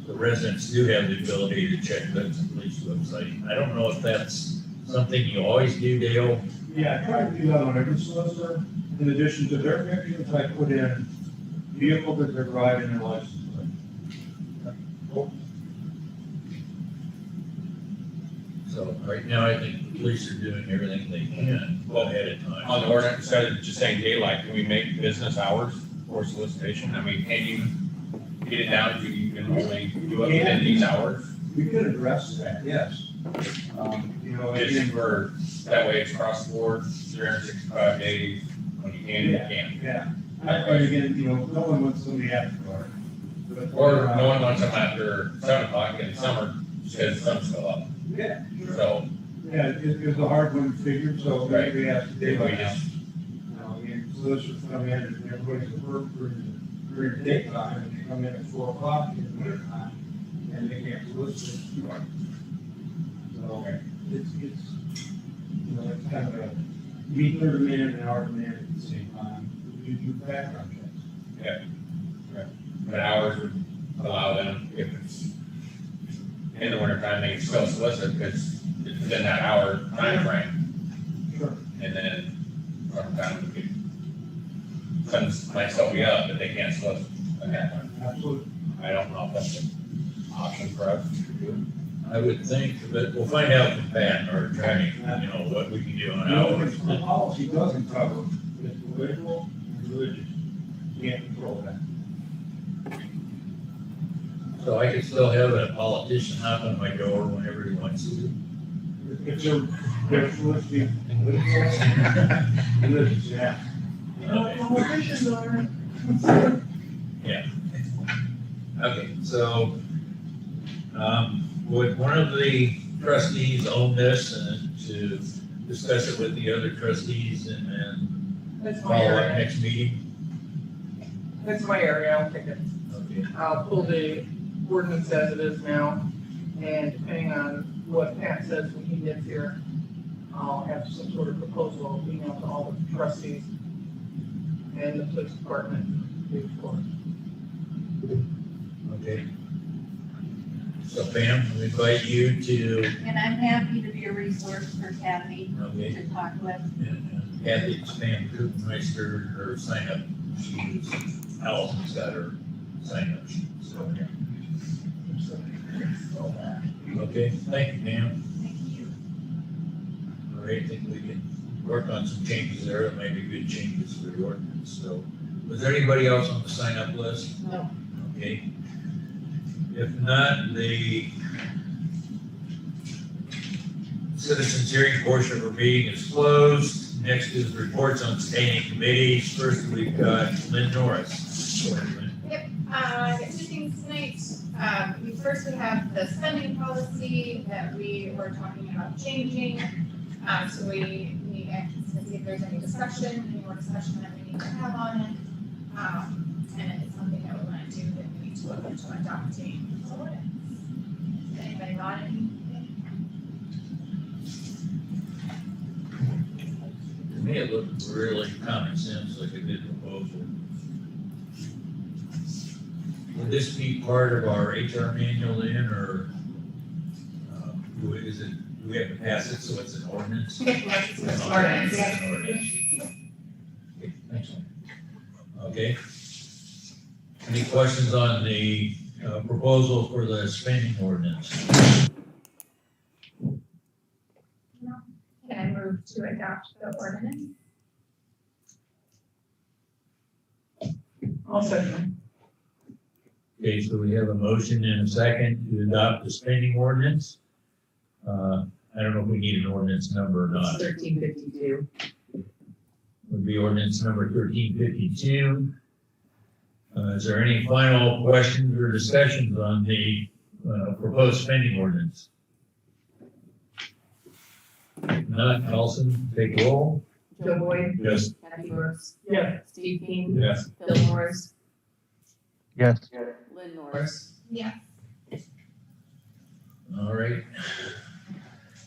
The residents do have the ability to check the Hudson Police website. I don't know if that's something you always do, Dale. Yeah, I try to do that on every solicitor, in addition to their pictures, I put in vehicle that they're driving and license plate. So right now, I think the police are doing everything they can ahead of time. On the ordinance, instead of just saying daylight, can we make business hours for solicitation? I mean, can you get it down to you can only do it within these hours? We could address that, yes. You know, Just again, for, that way it's cross the board, 365 days, when you can, you can. yeah. And again, you know, no one wants somebody after dark. But, Or no one wants them after 7 o'clock in the summer, because the sun's still up. Yeah, sure. So, Yeah, it's a hard one to figure, so Right. we have to we daylight out. just, You know, I mean, solicitors come in and everybody's at work during the daytime, and they come in at 4 o'clock in the winter time, and they can't solicit. So it's, you know, it's kind of a meet their demand and our demand at the same time. We do background checks. but hours would allow them, if it's in the winter time, they can still solicit, because it's within that hour time frame. Sure. And then from time to sun might still be up, but they can't solicit at that time. Absolutely. I don't know if that's an option for us to do. I would think, but we'll find out from Pat, our attorney, you know, what we can do on No, hours. the policy doesn't cover it's political and religious. You can't control that. So I could still have a politician knock on my door whenever he wants to. If they're soliciting political, religious, yeah. Yeah. Okay, so, would one of the trustees own this and to discuss it with the other trustees and then That's my follow up area. next meeting? That's my area, I'll take it. Okay. I'll pull the ordinance as it is now, and depending on what Pat says when he gets here, I'll have some sort of proposal, I'll email to all the trustees and the police department. Okay. So Pam, we invite you to, And I'm happy to be a resource for Kathy okay, to talk with. and Kathy Pam Kuchenmeister, her sign up, she's, Allison's got her sign up sheet, so. Okay, thank you, Pam. Thank you. All right, I think we can work on some changes there, that might be good changes for the ordinance, so. Was there anybody else on the sign up list? No. Okay. If not, the citizens hearing portion of our meeting is closed. Next is reports on standing committees. First, we've got Lynn Norris. Go ahead, Lynn. Yep, got two things tonight. First, we have the spending policy that we were talking about changing. So we need to see if there's any more discussion that we need to have on it. And it's something that we want to do, that we need to look into adopting. So what is, anybody got anything? To me, it looked really common sense, like a good proposal. Would this be part of our HR manual then, or do we have to pass it so it's an ordinance? Yes, it's an ordinance. ordinance. Okay, thanks, Lynn. Okay. Any questions on the proposal for the spending ordinance? No. Can I move to adopt the ordinance? I'll second. Okay, so we have a motion and a second to adopt the spending ordinance. I don't know if we need an ordinance number or not. 1352. Would be ordinance number 1352. Is there any final questions or discussions on the proposed spending ordinance? If not, Allison, take roll. Joe Boyd. Yes. Kathy Brooks. Yeah. Steve King. Yes. Bill Morris. Yes. Lynn Norris. Yeah. All right.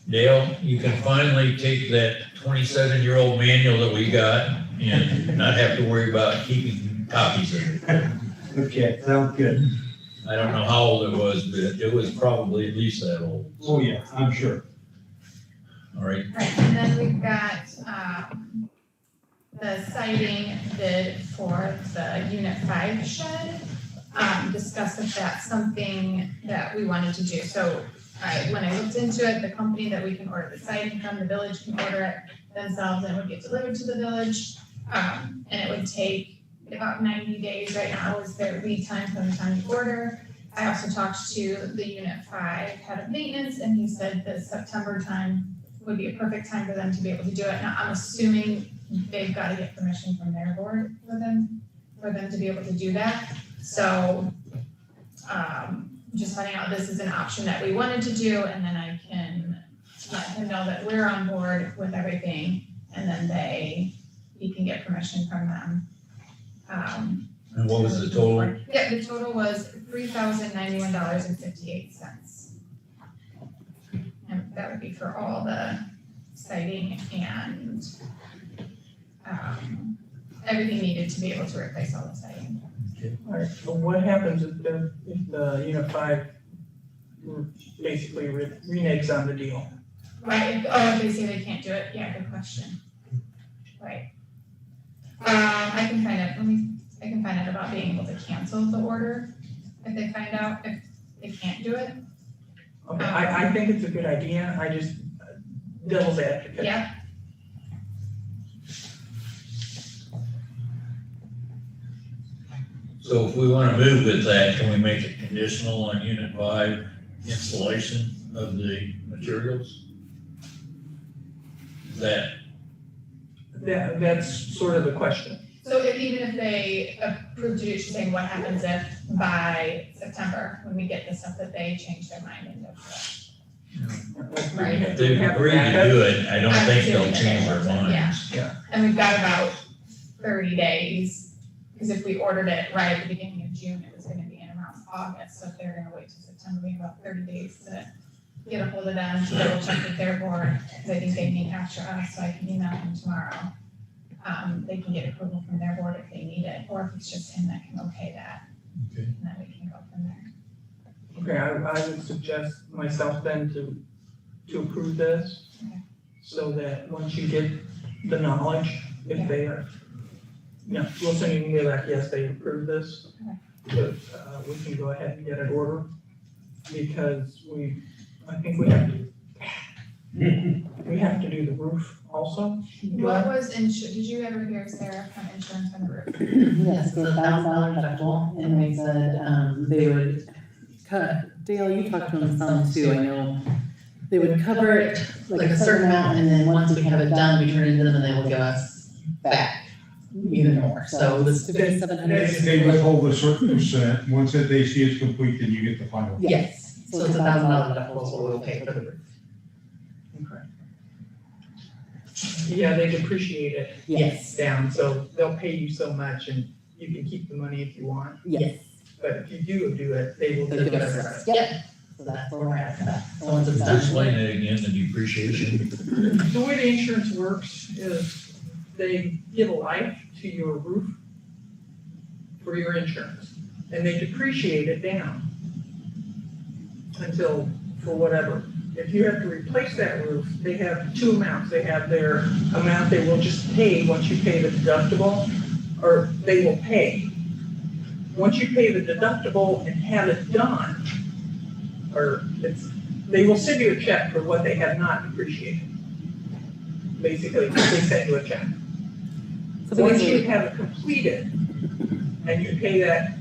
Dale, you can finally take that 27-year-old manual that we got and not have to worry about keeping copies of it. Okay, sounds good. I don't know how old it was, but it was probably at least that old. Oh, yeah, I'm sure. All right. Right, and then we've got, the siding bid for the Unit 5 shed. Discuss if that's something that we wanted to do. So when I looked into it, the company that we can order the siding from, the village can order it themselves and it would get delivered to the village. And it would take about 90 days right now is their lead time from the time you order. I also talked to the Unit 5 head of maintenance and he said the September time would be a perfect time for them to be able to do it. Now, I'm assuming they've got to get permission from their board for them to be able to do that. So, just finding out this is an option that we wanted to do, and then I can let him know that we're on board with everything, and then he can get permission from them. And what was the total? Yeah, the total was $3,091.58. And that would be for all the siding and, everything needed to be able to replace all the siding. All right, so what happens if the Unit 5 basically reneges on the deal? Right, if they say they can't do it, yeah, good question. Right. I can find out about being able to cancel the order if they find out if they can't do it. Okay, I think it's a good idea, I just, devil's advocate. Yeah. So if we want to move with that, can we make it conditional on Unit 5 installation of the materials? That's sort of the question. So even if they approve to do, she's saying what happens if by September, when we get the stuff that they change their mind and don't do it? Right. If they've agreed to do it, I don't think they'll change their minds. Yeah. And we've got about 30 days, because if we ordered it right at the beginning of June, it was gonna be in around August, so if they're gonna wait till September, we have about 30 days to get a hold of them, to double check with their board, because I think they need after us, so I can email them tomorrow. They can get approval from their board if they need it, or if it's just him that can okay that. Okay. And then we can go from there. Okay, I would suggest myself then to approve this, Okay. so that once you get the knowledge, if they are, we'll send you an email like, yes, they approved this. But, we can go ahead and get an order, because I think we have to do the roof also. What was did you ever hear Sarah from insurance on the roof? Yes, for $1,000 deductible, and they said, they would cut, Dale, you talked to them some too, I know. They would cover it like a certain amount, and then once we have it done, we turn it into them, and they will give us back even more, so it was $5,700. They withhold a certain percent, once that they see it's complete, then you get the final. Yes, so it's $1,000 deductible, is what we'll pay for the roof. Okay. Yeah, they depreciate it. Yes. Down, so they'll pay you so much, and you can keep the money if you want. Yes. But if you do it, they will They'll give give us us the the rest. Yep. So that's where we're at for that. So once it's done. Explain that again, the depreciation. The way the insurance works is they give a life to your roof for your insurance, and they depreciate it down until, for whatever. If you have to replace that roof, they have two amounts. They have their amount they will just pay once you pay the deductible, or they will pay. Once you pay the deductible and have it done, they will send you a check for what they have not depreciated. Basically, they send you a check. So Once basically- you have it completed, and you pay that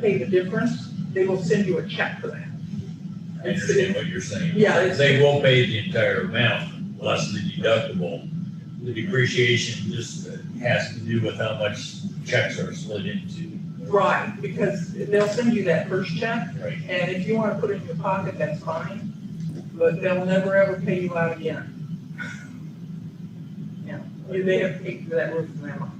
pay the difference, they will send you a check for that. I understand what you're saying. Yeah, it's- They will pay the entire amount, less the deductible. The depreciation just has to do with how much checks are slid into. Right, because they'll send you that first check, Right. and if you want to put it in your pocket, that's fine, but they'll never ever pay you out again. Yeah, they have to pay for that roof from them.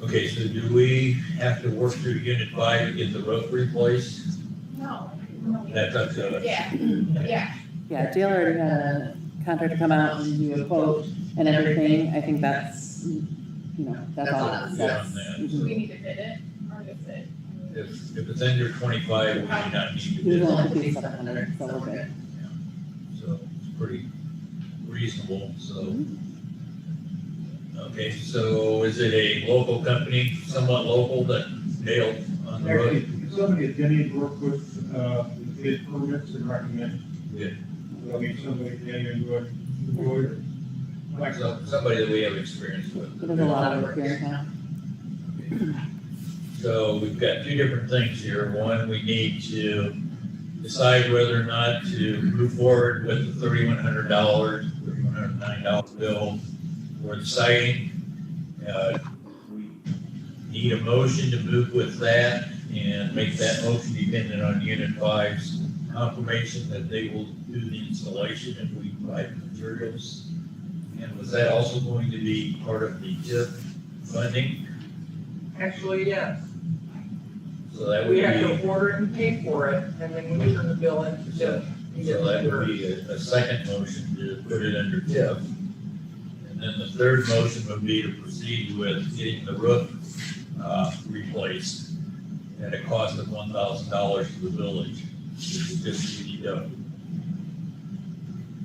Okay, so do we have to work through Unit 5 to get the roof replaced? No. That's up to us. Yeah, yeah. Yeah, Dale already had a contractor come out and do a quote and everything. I think that's, that's all. Yeah, on that. Do we need to bid it, or is it? If it's under 25, we do not need to It bid was it. only 5,700, so we're good. So it's pretty reasonable, so. Okay, so is it a local company, somewhat local, that Dale on the road? Actually, somebody that Denny worked with, bid permits and recommend. Good. I mean, somebody Denny would, like, So somebody that we have experience with. There's a lot of work here in town. So we've got two different things here. One, we need to decide whether or not to move forward with the $3,109 bill for the siding. We need a motion to move with that and make that motion dependent on Unit 5's confirmation that they will do the installation if we provide the materials. And was that also going to be part of the TIF funding? Actually, yes, So that would we be. have to order it and pay for it, and then we turn the bill in to TIF. So that would be a second motion to put it under TIF. And then the third motion would be to proceed with getting the roof replaced at a cost of $1,000 to the village, which is just UDW.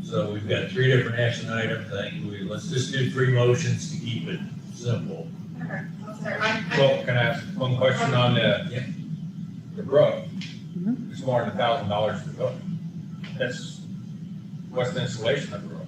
So we've got three different action items. I think let's just do three motions to keep it simple. Okay, I'll start. Well, can I ask one question on the roof? It's more than $1,000 to go. That's, what's the installation of the roof?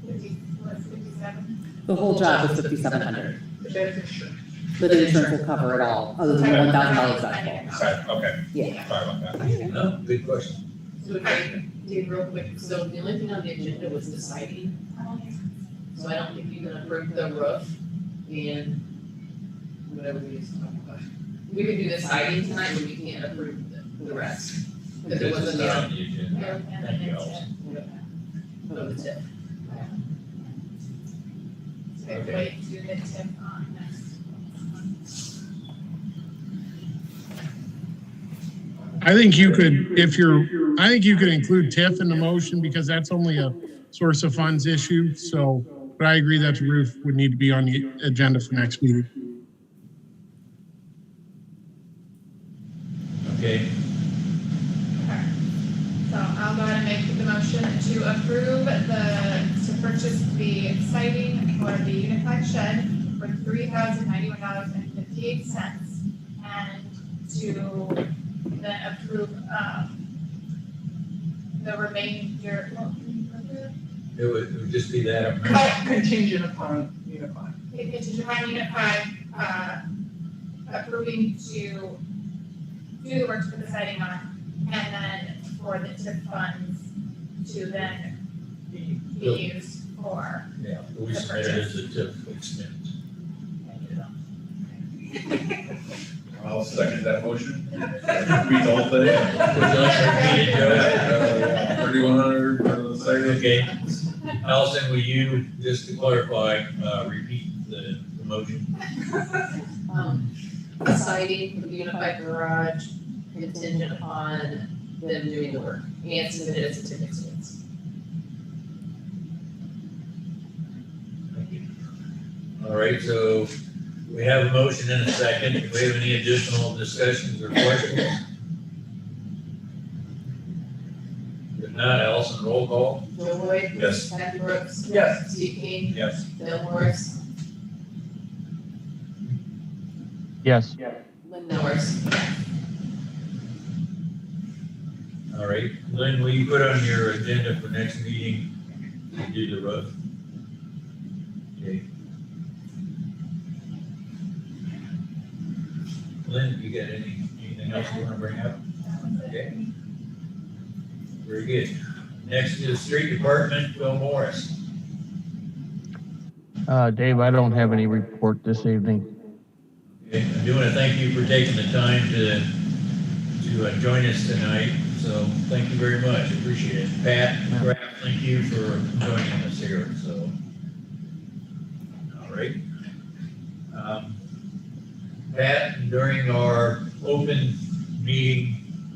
57. The whole job was 5,700. But that's insurance. But the insurance will cover it all, other than the $1,000 deductible. Okay. Yeah. Sorry about that. No, good question. So if I did real quick, so the only thing on the agenda was the siding. So I don't think you can approve the roof and whatever we just talked about. We could do the siding tonight, but we can't approve the rest. Because it wasn't It's the, on the agenda. Thank you, Allison. of the tip. So we wait to get TIF on next. I think you could, I think you could include TIF in the motion because that's only a source of funds issue. So, but I agree that the roof would need to be on the agenda for next meeting. Okay, So I'll go ahead and make the motion to approve to purchase the siding for the unified shed for $3,091.58 and to then approve, the remainder, it would just be that amount. Contingent upon unified. contingent upon Unit 5, approving to do the work for the siding on, and then for the TIF funds to then be used for. Yeah, we submitted it as a TIF expense. I'll second that motion. Repeat the whole thing. Repeat it, Joe. 3,100 for the second. Okay, Allison, will you, just to clarify, repeat the motion? The siding for the unified garage contingent upon them doing the work and submitted as a TIF expense. All right, so we have a motion and a second. Do we have any additional discussions or questions? If not, Allison, roll call. Joe Boyd? Yes. Kathy Brooks? Yes. Steve King? Yes. Bill Morris? Yes. Lynn Norris? All right, Lynn, will you put on your agenda for next meeting to do the roof? Okay. Lynn, you got anything else you want to bring up? Okay. Very good. Next is Street Department, Bill Morris. Dave, I don't have any report this evening. Okay, I do want to thank you for taking the time to join us tonight. So thank you very much. Appreciate it. Pat, Graf, thank you for joining us here. So, all right. Pat, during our open meeting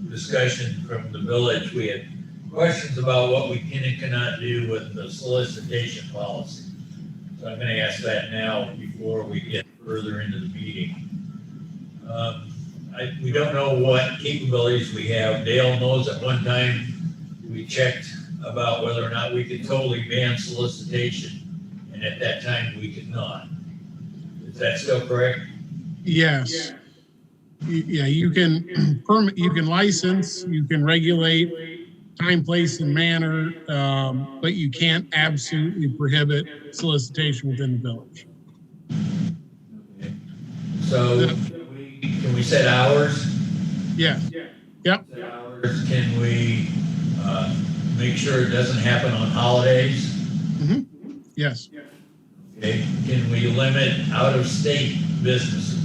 discussion from the village, we had questions about what we can and cannot do with the solicitation policy. So I'm going to ask that now before we get further into the meeting. We don't know what capabilities we have. Dale knows at one time we checked about whether or not we could totally ban solicitation, and at that time we could not. Is that still correct? Yes. Yeah, you can permit, you can license, you can regulate time, place, and manner, but you can't absolutely prohibit solicitation within the village. Okay. So can we set hours? Yes. Yep. Set hours. Can we make sure it doesn't happen on holidays? Mm-hmm. Yes. Okay. Can we limit out-of-state businesses?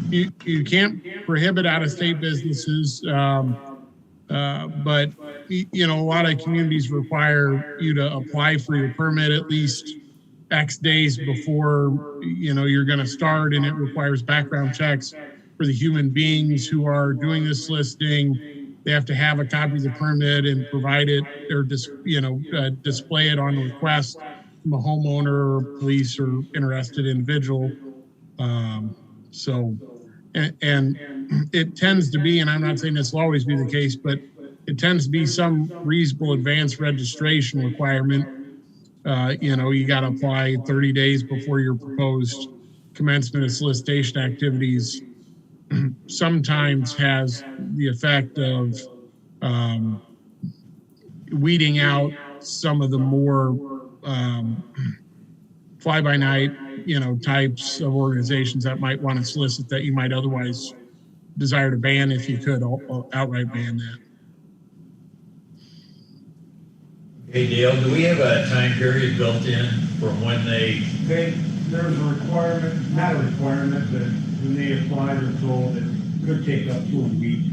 You can't prohibit out-of-state businesses, but you know, a lot of communities require you to apply for your permit at least X days before, you know, you're going to start, and it requires background checks for the human beings who are doing this listing. They have to have a copy of the permit and provide it, or display it on request from a homeowner or police or interested individual. And it tends to be, and I'm not saying this will always be the case, but it tends to be some reasonable advanced registration requirement. You got to apply 30 days before your proposed commencement of solicitation activities. Sometimes has the effect of weeding out some of the more fly-by-night, types of organizations that might want to solicit that you might otherwise desire to ban if you could outright ban that. Hey Dale, do we have a time period built in from when they? Okay, there's a requirement, not a requirement, but when they apply, they're told it could take up to a week.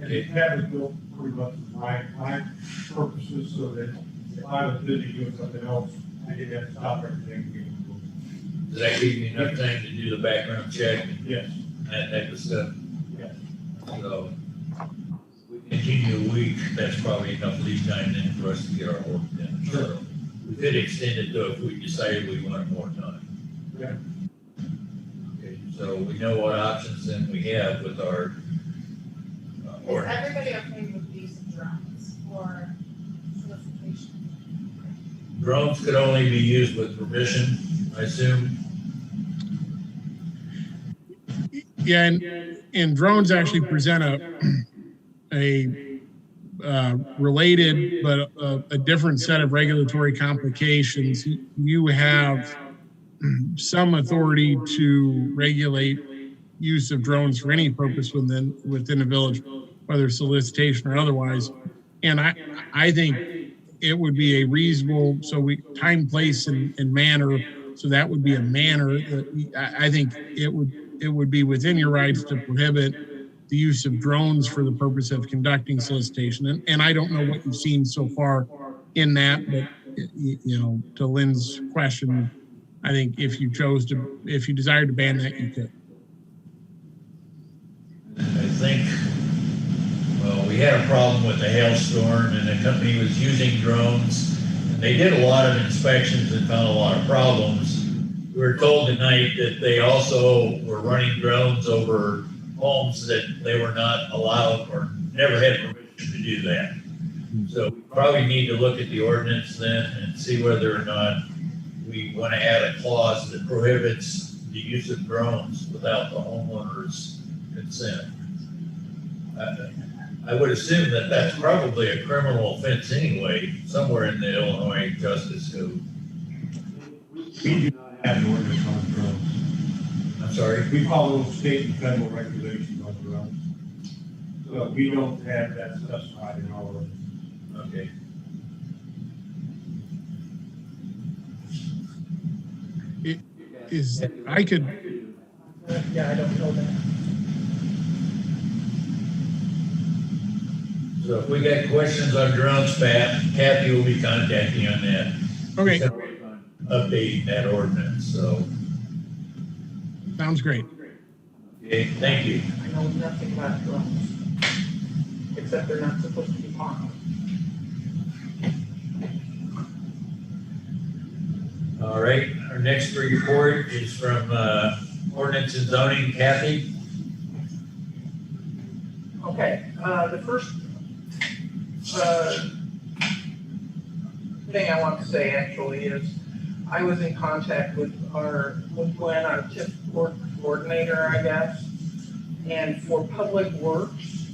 And that was built pretty much for my purposes, so that if I was busy doing something else, I didn't have to stop everything. Does that give you enough time to do the background check? Yes. That type of stuff? Yes. So, we continue a week, that's probably enough lead time then for us to get our work done. Sure. We could extend it though if we decided we wanted more time. Yeah. Okay, so we know what options then we have with our Is everybody okay with the use of drones for solicitation? Drones could only be used with permission, I assume. Yeah, and drones actually present a related but a different set of regulatory complications. You have some authority to regulate use of drones for any purpose within the village, whether solicitation or otherwise. And I think it would be a reasonable, time, place, and manner. So that would be a manner. I think it would be within your rights to prohibit the use of drones for the purpose of conducting solicitation. And I don't know what you've seen so far in that, but to Lynn's question, I think if you desired to ban that, you could. I think, we had a problem with the hailstorm and the company was using drones. And they did a lot of inspections and found a lot of problems. We were told tonight that they also were running drones over homes that they were not allowed or never had permission to do that. So we probably need to look at the ordinance then and see whether or not we want to add a clause that prohibits the use of drones without the homeowner's consent. I would assume that that's probably a criminal offense anyway, somewhere in the Illinois Justice Code. We do not have an ordinance on drones. I'm sorry? We follow state and federal regulations on drones. So we don't have that specified in our ordinance. Okay. I could, Yeah, I don't know that. So if we got questions on drones, Pat, Kathy will be contacting you on that. okay, Updating that ordinance, so, sounds great. okay, thank you. I know nothing about drones, except they're not supposed to be mocked. All right, our next report is from Ordinance and Zoning, Kathy. Okay, the first, thing I want to say actually is, I was in contact with Glenn, our TIF coordinator, I guess. And for public works,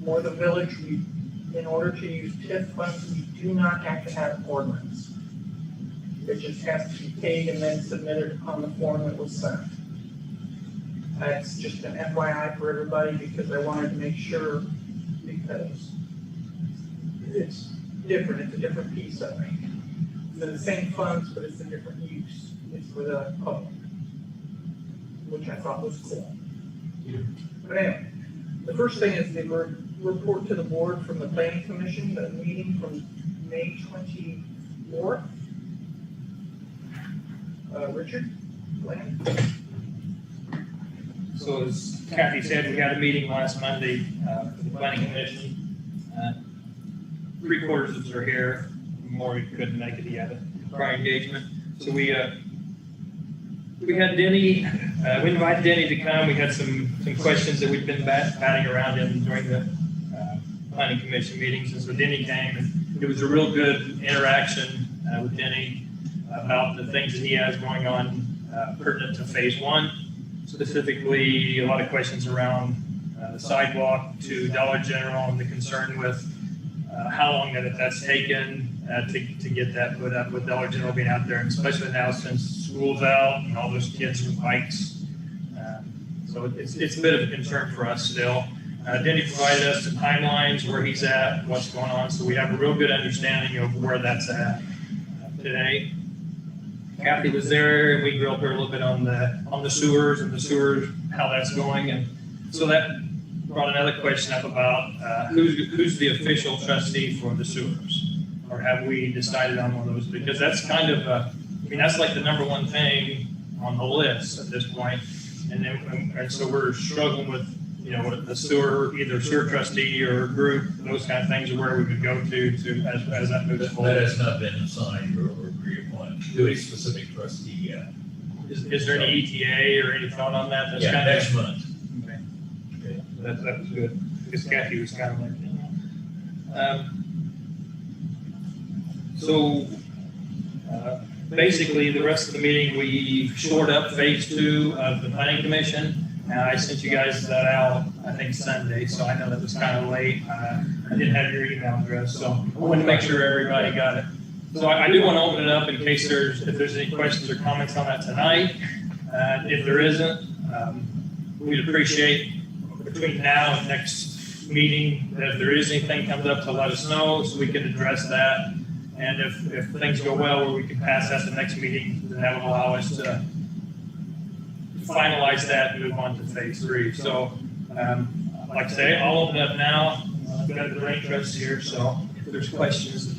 for the village, in order to use TIF funds, we do not have to have ordinance. It just has to be paid and then submitted on the form that was sent. That's just an FYI for everybody, because I wanted to make sure, because it's different, it's a different piece of it. They're the same funds, but it's a different use. It's for the public, which I thought was cool. But anyway, the first thing is the report to the board from the planning commission, the meeting from May 24th. Richard, Glenn? So as Kathy said, we had a meeting last Monday for the planning commission. 3/4 of us are here. More couldn't make it. He had a prior engagement. So we had Denny. We invited Denny to come. We had some questions that we've been batting around in during the planning commission meetings, and so Denny came, and it was a real good interaction with Denny about the things that he has going on pertinent to phase 1. Specifically, a lot of questions around the sidewalk to Dollar General and the concern with how long that's taken to get that put up with Dollar General being out there, and especially now since school's out and all those kids with bikes. So it's a bit of a concern for us still. Denny provided us some timelines where he's at, what's going on, so we have a real good understanding of where that's at today. Kathy was there, and we grilled her a little bit on the sewers and the sewers, how that's going, and so that brought another question up about who's the official trustee for the sewers, or have we decided on one of those? Because that's kind of that's like the number one thing on the list at this point, and so we're struggling with the sewer, either sewer trustee or group, those kind of things, are where we would go to as that moves forward. That has not been assigned or agreed upon to a specific trustee yet. Is there any ETA or any thought on that? That's Yeah, kind of next month. Okay. That was good, because Kathy was kind of like, basically, the rest of the meeting, we shored up phase 2 of the planning commission. I sent you guys that out, I think Sunday, so I know that was kind of late. I didn't have your email address, so I wanted to make sure everybody got it. So I do want to open it up in case if there's any questions or comments on that tonight. If there isn't, we'd appreciate between now and next meeting that if there is anything comes up to let us know so we can address that. And if things go well where we can pass that to the next meeting, then that would allow us to finalize that and move on to phase 3. So, like I say, I'll open it up now. I've got the range trusts here, so if there's questions,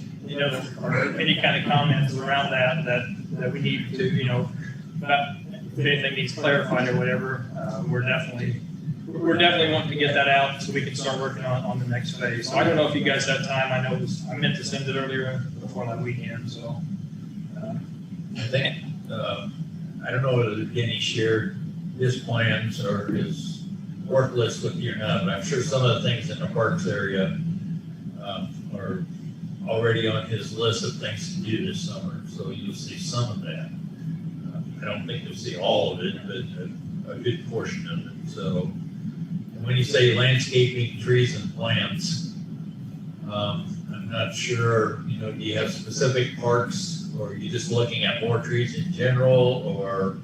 or any kind of comments around that we need to, if anything needs clarified or whatever, we're definitely wanting to get that out so we can start working on the next phase. So I don't know if you guys have time. I meant to send it earlier before that weekend, so. I think, I don't know whether Denny shared his plans or his work list with you or not, but I'm sure some of the things in the parks area are already on his list of things to do this summer, so you'll see some of that. I don't think you'll see all of it, but a good portion of it. So, and when you say landscaping, trees and plants, I'm not sure, do you have specific parks, or are you just looking at more trees in general, or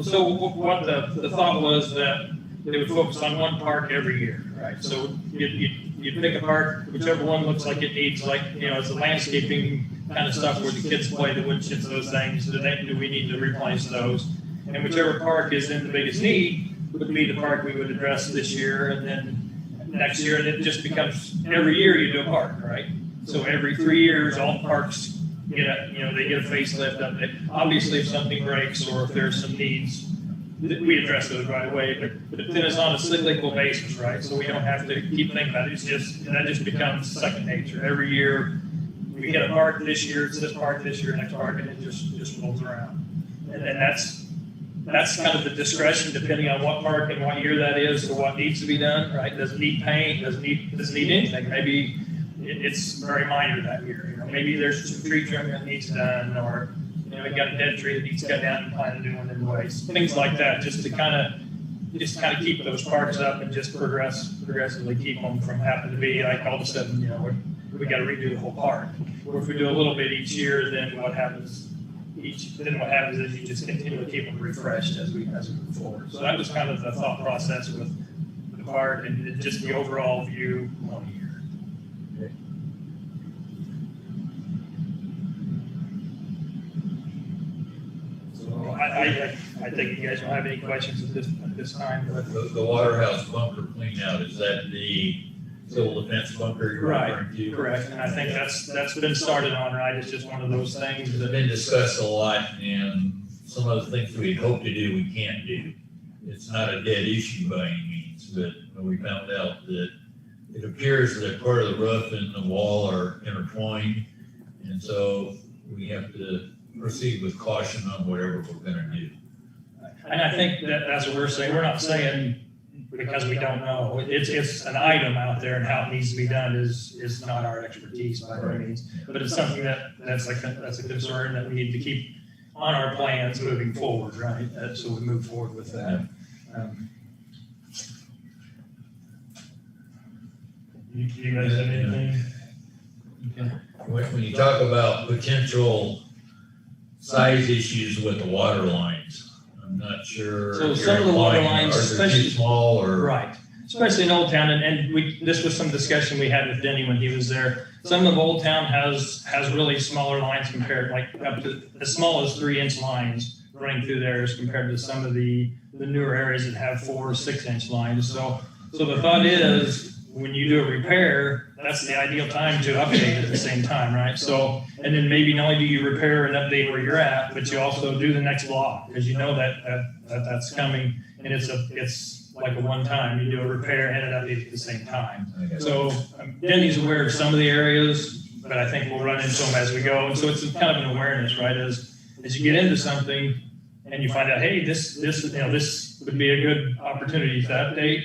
So what the thought was that they would focus on one park every year, right? So you pick a park, whichever one looks like it needs, like, it's the landscaping kind of stuff where the kids play, the wood chips, those things, do we need to replace those? And whichever park is in the biggest need would be the park we would address this year, and then next year, and it just becomes, every year you do a park, right? So every 3 years, all parks get they get a facelift update. Obviously, if something breaks or if there's some needs, we address those right away, but then it's on a cyclical basis, right? So we don't have to keep thinking about it. That just becomes second nature. Every year, we get a park this year, it's this park this year, next park, and it just rolls around. And that's kind of the discretion depending on what park and what year that is or what needs to be done, right? Does it need paint? Does it need anything? Maybe it's very minor that year. Maybe there's some tree trim that needs done, or we got a dead tree that needs cut down and plant a new one in ways. Things like that, just to kind of keep those parks up and just progressively keep them from having to be like all of a sudden, we got to redo the whole park. Or if we do a little bit each year, then what happens is you just continue to keep them refreshed as we move forward. So that was kind of the thought process with the park and just the overall view 1 year. I think you guys don't have any questions at this time. The Waterhouse bunker clean out, is that the civil defense bunker you're referring to? Correct, and I think that's been started on, right? It's just one of those things that have been discussed a lot, and some of the things we'd hoped to do, we can't do. It's not a dead issue by any means, but we found out that it appears that part of the roof and the wall are intertwined, and so we have to proceed with caution on whatever we're going to do. And I think that's what we're saying. We're not saying because we don't know. It's an item out there, and how it needs to be done is not our expertise by any means. But it's something that's a concern that we need to keep on our plans moving forward, right? So we move forward with that. You guys have anything? Okay. When you talk about potential size issues with the water lines, I'm not sure. So some of the water lines, especially small or right, especially in Old Town, and this was some discussion we had with Denny when he was there. Some of Old Town has really smaller lines compared, like up to as small as 3-inch lines running through there as compared to some of the newer areas that have 4 or 6-inch lines. So the thought is, when you do a repair, that's the ideal time to update at the same time, right? So, and then maybe not only do you repair and update where you're at, but you also do the next block, because you know that's coming, and it's like a one-time. You do a repair and an update at the same time. So Denny's aware of some of the areas, but I think we'll run into them as we go. And so it's kind of an awareness, right? As you get into something and you find out, hey, this would be a good opportunity to update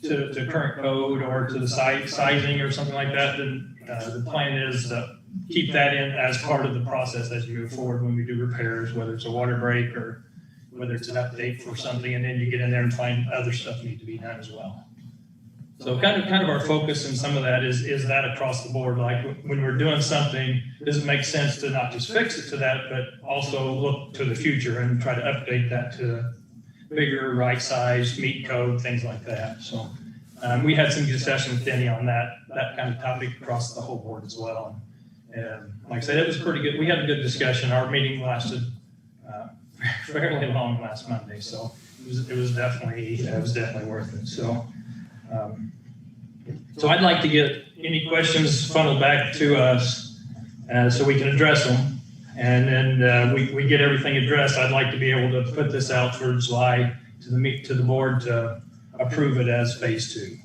to current code or to the sizing or something like that, then the plan is to keep that in as part of the process as you move forward when we do repairs, whether it's a water break or whether it's an update for something, and then you get in there and find other stuff need to be done as well. So kind of our focus in some of that is that across the board, like when we're doing something, does it make sense to not just fix it to that, but also look to the future and try to update that to bigger, right size, meet code, things like that. So we had some discussion with Denny on that kind of topic across the whole board as well. And like I said, it was pretty good. We had a good discussion. Our meeting lasted fairly long last Monday, so it was definitely worth it. So I'd like to get any questions funneled back to us so we can address them. And then we get everything addressed. I'd like to be able to put this out for July to the board to approve it as phase 2.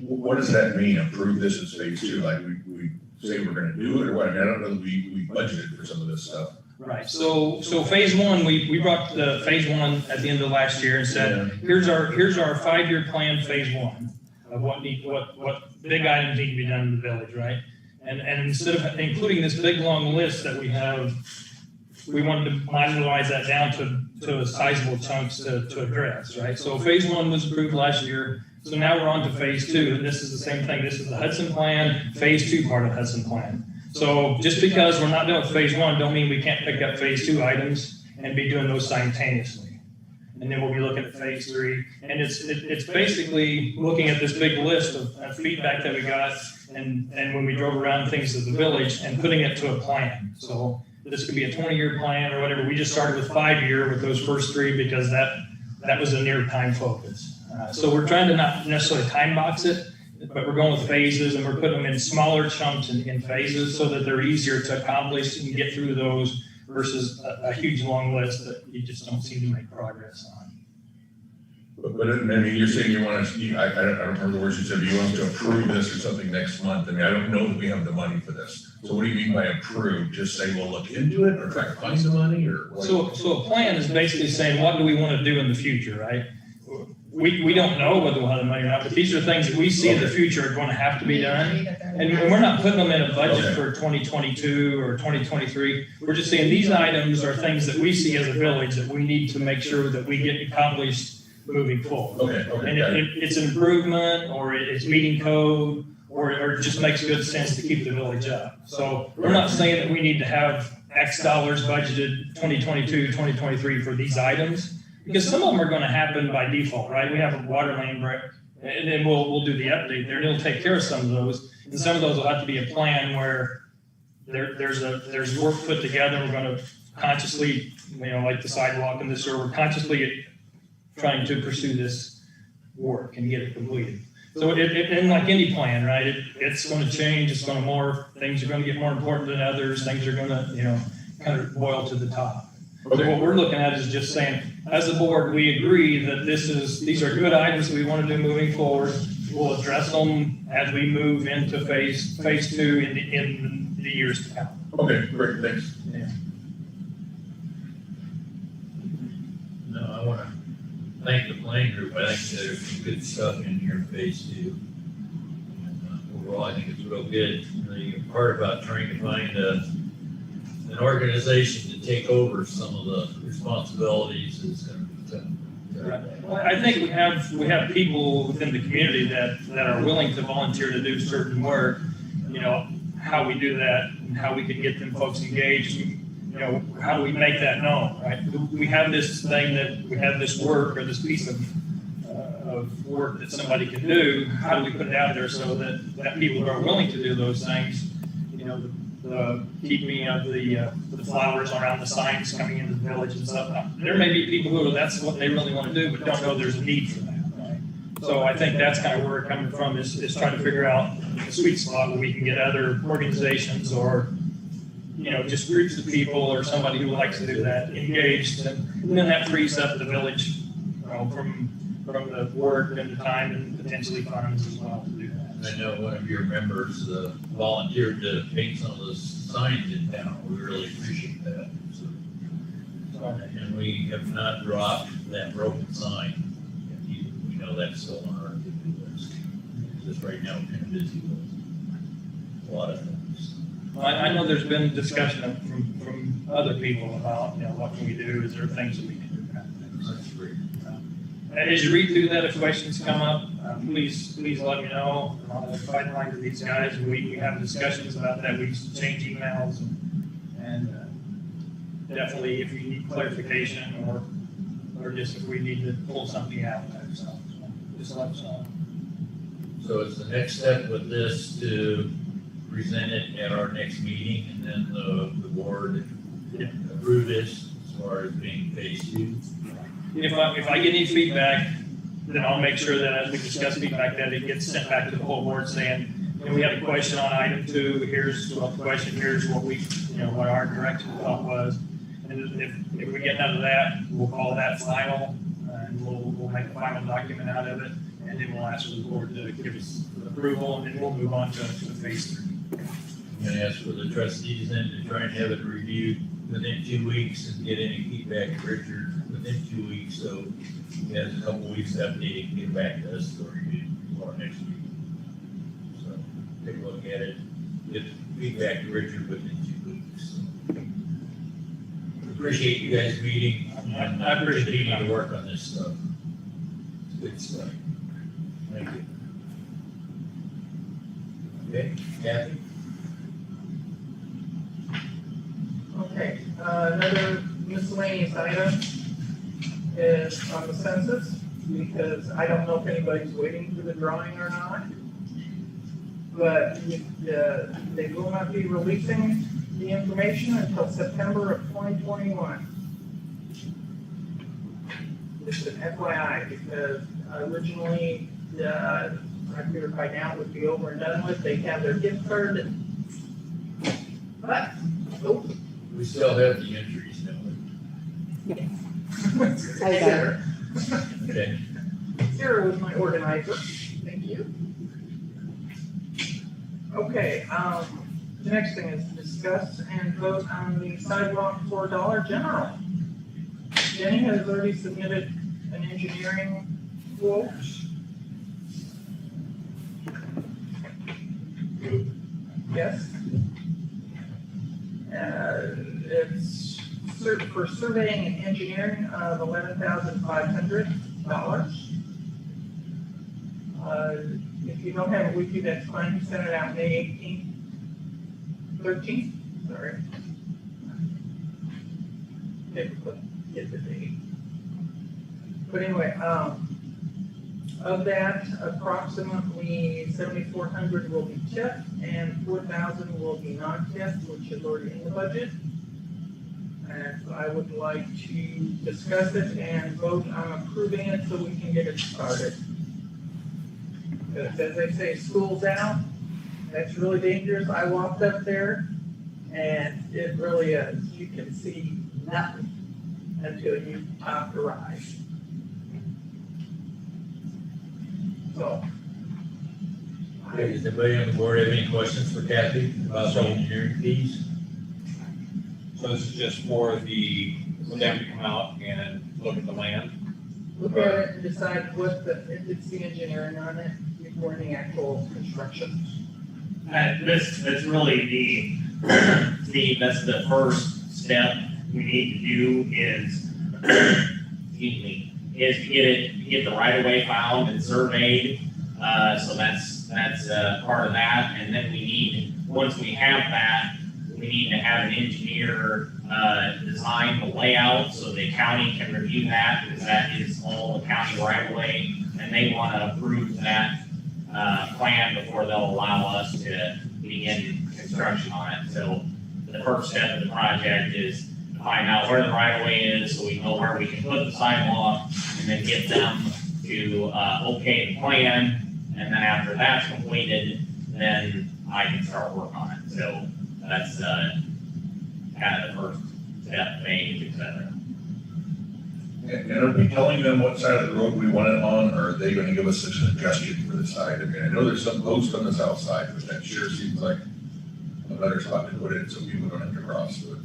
What does that mean? Approve this as phase 2? Like we say we're going to do it, or what? I mean, I don't know that we budgeted for some of this stuff. Right. So phase 1, we brought the phase 1 at the end of last year and said, here's our 5-year plan, phase 1 of what big items need to be done in the village, right? And instead of including this big long list that we have, we wanted to modularize that down to sizable chunks to address, right? So phase 1 was approved last year. So now we're on to phase 2, and this is the same thing. This is the Hudson Plan, phase 2 part of Hudson Plan. So just because we're not done with phase 1, don't mean we can't pick up phase 2 items and be doing those simultaneously. And then we'll be looking at phase 3. And it's basically looking at this big list of feedback that we got and when we drove around things of the village and putting it to a plan. So this could be a 20-year plan or whatever. We just started with 5-year with those first 3 because that was a near time focus. So we're trying to not necessarily time box it, but we're going with phases and we're putting them in smaller chunks in phases so that they're easier to accomplish and get through those versus a huge long list that you just don't seem to make progress on. But I mean, you're saying you want us, I don't remember the words you said, but you want us to approve this or something next month. I mean, I don't know that we have the money for this. So what do you mean by approve? Just say we'll look into it or try to find the money or what? So a plan is basically saying, what do we want to do in the future, right? We don't know whether we'll have the money or not, but these are things that we see in the future are going to have to be done. And we're not putting them in a budget for 2022 or 2023. We're just saying these items are things that we see as a village that we need to make sure that we get accomplished moving forward. And it's an improvement or it's meeting code or it just makes good sense to keep the village up. So we're not saying that we need to have X dollars budgeted 2022, 2023 for these items. Because some of them are going to happen by default, right? We have a water main break, and then we'll do the update there, and it'll take care of some of those. And some of those will have to be a plan where there's work put together. We're going to consciously, like the sidewalk and this, or we're consciously trying to pursue this work and get it completed. So and like any plan, right? It's going to change. It's going to morph. Things are going to get more important than others. Things are going to, kind of boil to the top. So what we're looking at is just saying, as a board, we agree that these are good items we want to do moving forward. We'll address them as we move into phase 2 in the years to come. Okay, great, thanks. Yeah. No, I want to thank the planning group. I think there's some good stuff in here in phase 2. And, overall, I think it's real good. The part about trying to find an organization to take over some of the responsibilities is going to be tough. Well, I think we have people within the community that are willing to volunteer to do certain work. How we do that and how we can get them folks engaged. How do we make that known, right? We have this thing that we have this work or this piece of work that somebody can do. How do we put it out there so that people who are willing to do those things, the keeping of the flowers around the signs coming into the village and stuff. There may be people who that's what they really want to do, but don't know there's a need for that, right? So I think that's kind of where we're coming from is trying to figure out the sweet spot where we can get other organizations or, just groups of people or somebody who likes to do that engaged. And then that frees up the village from the work and the time and potentially funds as well to do that. I know one of your members volunteered to paint some of those signs in town. We really appreciate that. And we have not dropped that broken sign either. We know that's still on our to-do list. Just right now, we're kind of busy with a lot of things. Well, I know there's been discussion from other people about, what can we do? Is there things that we can do? That's great. As you read through that, if questions come up, please let me know. I'll pipeline to these guys. We have discussions about that. We exchange emails and definitely if you need clarification or just if we need to pull something out there. So just let us know. So it's the next step with this to present it at our next meeting and then the board approve this as far as being phase 2. If I get any feedback, then I'll make sure that as we discuss feedback, that it gets sent back to the whole board saying, we have a question on item 2, here's the question, here's what what our direction thought was. And if we get none of that, we'll call that final, and we'll make a final document out of it, and then we'll ask the board to give us approval, and then we'll move on to phase 3. I'm going to ask for the trustees then to try and have it reviewed within 2 weeks and get any feedback to Richard within 2 weeks, so he has a couple weeks to update and get back to us for review for our next meeting. So take a look at it, get feedback to Richard within 2 weeks. Appreciate you guys meeting. I appreciate you to work on this stuff. It's good stuff. Thank you. Okay, Kathy? Okay, another miscellaneous item is on the census, because I don't know if anybody's waiting for the drawing or not. But they will not be releasing the information until September of 2021. Just an FYI, because originally, I figured by now it would be over and done with. They have their gift card. But, nope. We still have the entries, don't Yes. I got it. we? Okay. Sarah was my organizer. Thank you. Okay, the next thing is discuss and vote on the sidewalk for Dollar General. Jenny has already submitted an engineering quote. Yes. It's for surveying and engineering of $11,500. If you don't have it with you, that's fine. You sent it out May 13th, sorry. Paperclip, get the date. But anyway, of that, approximately 7,400 will be TIF and 4,000 will be non-TIF, which is already in the budget. And so I would like to discuss it and vote on approving it so we can get it started. Because as they say, school's out. That's really dangerous. I walked up there and it really is. You can see nothing until you top the ride. So. Okay, does anybody on the board have any questions for Kathy about the engineering fees? So this is just for them to come out and look at the land? Look at it and decide if it's the engineering on it before any actual construction. That's really that's the first step we need to do is, excuse me, is get the right of way found and surveyed. So that's part of that. And then once we have that, we need to have an engineer design the layout so the county can review that, because that is all the county right of way, and they want to approve that plan before they'll allow us to begin construction on it. So the first step of the project is to find out where the right of way is, so we know where we can put the sidewalk, and then get them to okay the plan. And then after that's completed, then I can start work on it. So that's kind of the first step, phase, et cetera. And are we telling them what side of the road we want it on, or are they gonna give us a suggestion for the side? I mean, I know there's some posts on the south side, but that sure seems like a better spot to put it so people don't have to cross. But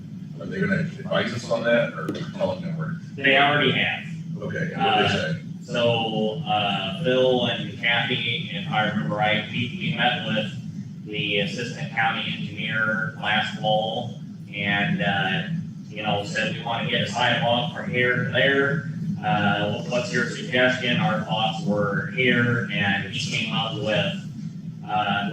are they gonna advise us on that, or are we telling them where? They already have. Okay, and what do they say? So Phil and Kathy, if I remember right, we met with the assistant county engineer last fall, and said we want to get a sidewalk from here to there. What's your suggestion? Our thoughts were here, and he came up with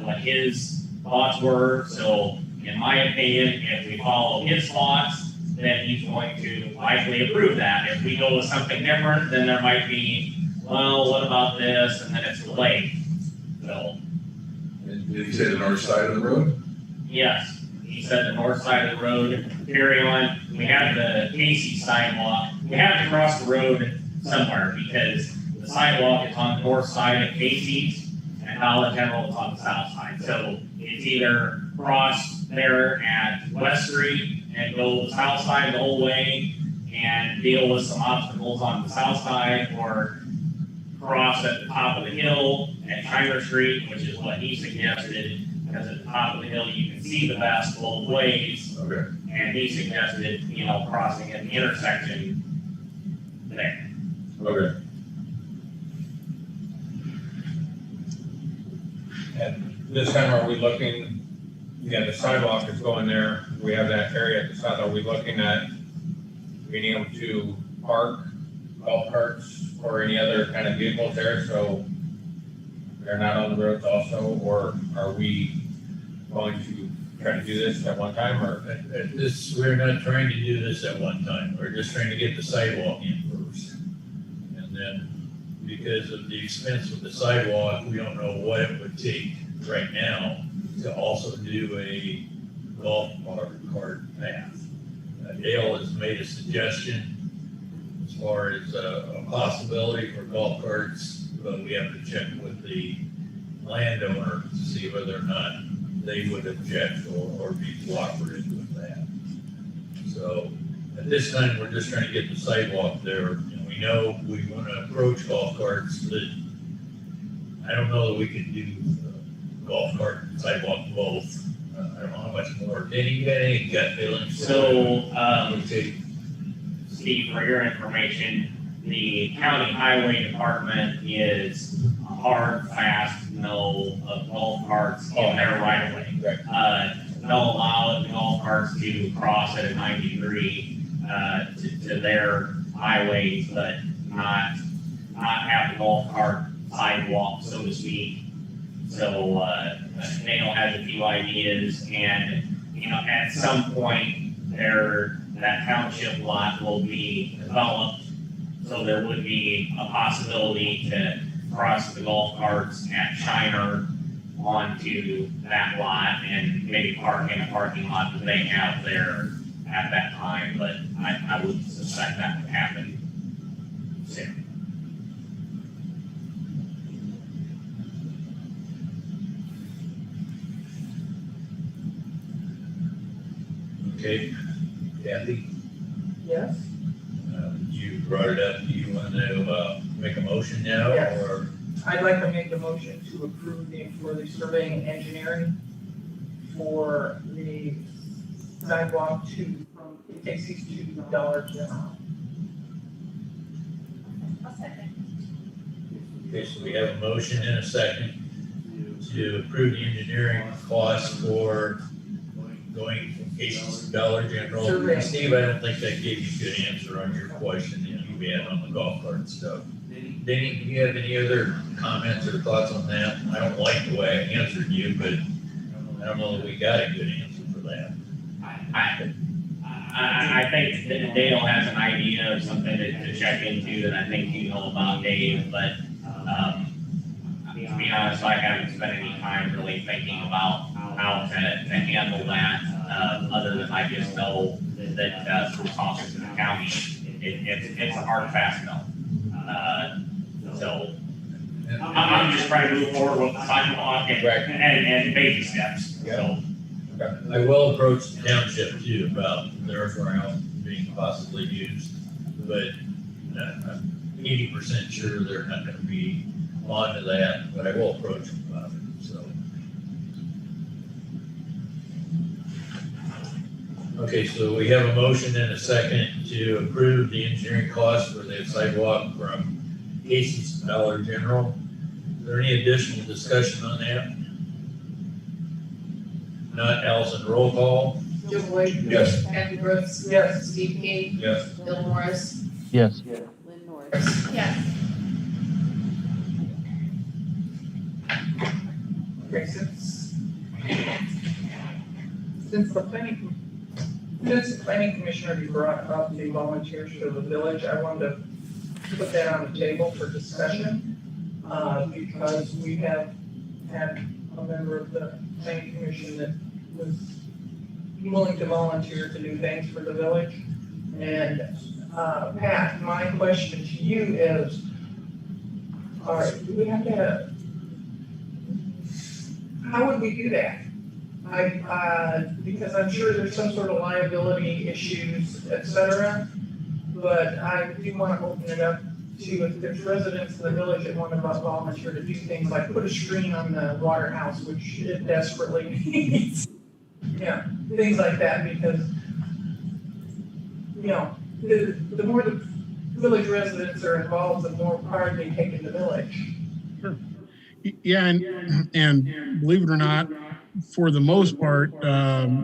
what his thoughts were. So in my opinion, if we follow his thoughts, then he's going to likely approve that. If we go with something different, then there might be, well, what about this? And then it's too late. So. Did he say the north side of the road? Yes, he said the north side of the road, carry on. We have the Casey sidewalk. We have to cross the road somewhere because the sidewalk is on the north side of Casey's and Dollar General is on the south side. So it's either cross there at West Street and go the south side the whole way and deal with some obstacles on the south side, or cross at the top of the hill at Tyler Street, which is what he suggested, because at the top of the hill you can see the best both ways. Okay. And he suggested, crossing at the intersection there. Okay. And this time, are we looking, the sidewalk is going there, we have that area at the side, are we looking at being able to park golf carts or any other kind of vehicles there, so they're not on the roads also, or are we going to trying to do this at one time, or? We're not trying to do this at one time. We're just trying to get the sidewalk in first. And then, because of the expense of the sidewalk, we don't know what it would take right now to also do a golf cart path. Dale has made a suggestion as far as a possibility for golf carts, but we have to check with the landowner to see whether or not they would object or be cooperative with that. So at this time, we're just trying to get the sidewalk there. And we know we want to approach golf carts, but I don't know that we can do golf cart and sidewalk both. I don't know how much more. Danny, you got any gut feelings? So, Steve, for your information, the county highway department is hard, fast, no golf carts in their right of way. They'll allow the golf carts to cross at a 90-degree to their highways, but not have the golf cart sidewalk, so to speak. So Daniel has a few ideas, and at some point that township lot will be developed, so there would be a possibility to cross the golf carts at Shiner onto that lot and maybe park in a parking lot that they have there at that time, but I would suspect that would happen soon. Okay, Kathy, Yes? you brought it up. Do you want to make a motion now, Yes. or? I'd like to make the motion to approve for the surveying and engineering for the sidewalk from Casey's to Dollar General. I'll second. Okay, so we have a motion and a second to approve the engineering costs for going from Casey's to Dollar General. Survey. Steve, I don't think that gave you a good answer on your question that you had on the golf cart stuff. Danny, do you have any other comments or thoughts on that? I don't like the way I answered you, but I don't know that we got a good answer for that. I think that Dale has an idea of something to check into that I think you know about, Dave, but to be honest, I haven't spent any time really thinking about how to handle that, other than I just know that through talking to the county, it's a hard, fast no. So I'm just trying to move forward with the sidewalk and baby steps, so. I will approach the township too about their ground being possibly used, but I'm 80% sure they're not gonna be on to that, but I will approach them about it, so. Okay, so we have a motion and a second to approve the engineering costs for the sidewalk from Casey's to Dollar General. Is there any additional discussion on that? Not, Allison, roll call? Joe Boyd? Yes. Kathy Brooks? Yes. Steve King? Yes. Bill Morris? Yes. Lynn Norris? Yes. Okay, since the planning commission already brought up the volunteers for the village, I wanted to put that on the table for discussion, because we have had a member of the planning commission that was willing to volunteer to do things for the village. And, Pat, my question to you is, all right, do we have to, how would we do that? Because I'm sure there's some sort of liability issues, et cetera, but I do want to open it up to if there's residents of the village that want to volunteer to do things like put a screen on the water house, which it desperately needs. Yeah, things like that, because, the more the village residents are involved, the more pride they take in the village. Yeah, and believe it or not, for the most part,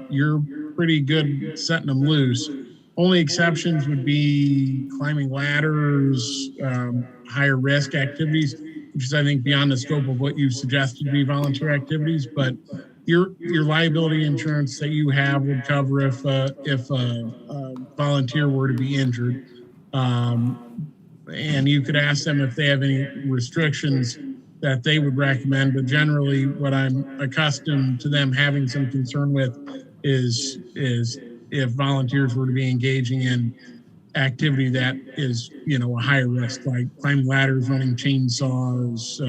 you're pretty good setting them loose. Only exceptions would be climbing ladders, higher risk activities, which is, I think, beyond the scope of what you've suggested to be volunteer activities. But your liability insurance that you have would cover if a volunteer were to be injured. And you could ask them if they have any restrictions that they would recommend, but generally what I'm accustomed to them having some concern with is if volunteers were to be engaging in activity that is, a higher risk, like climbing ladders, running chainsaws,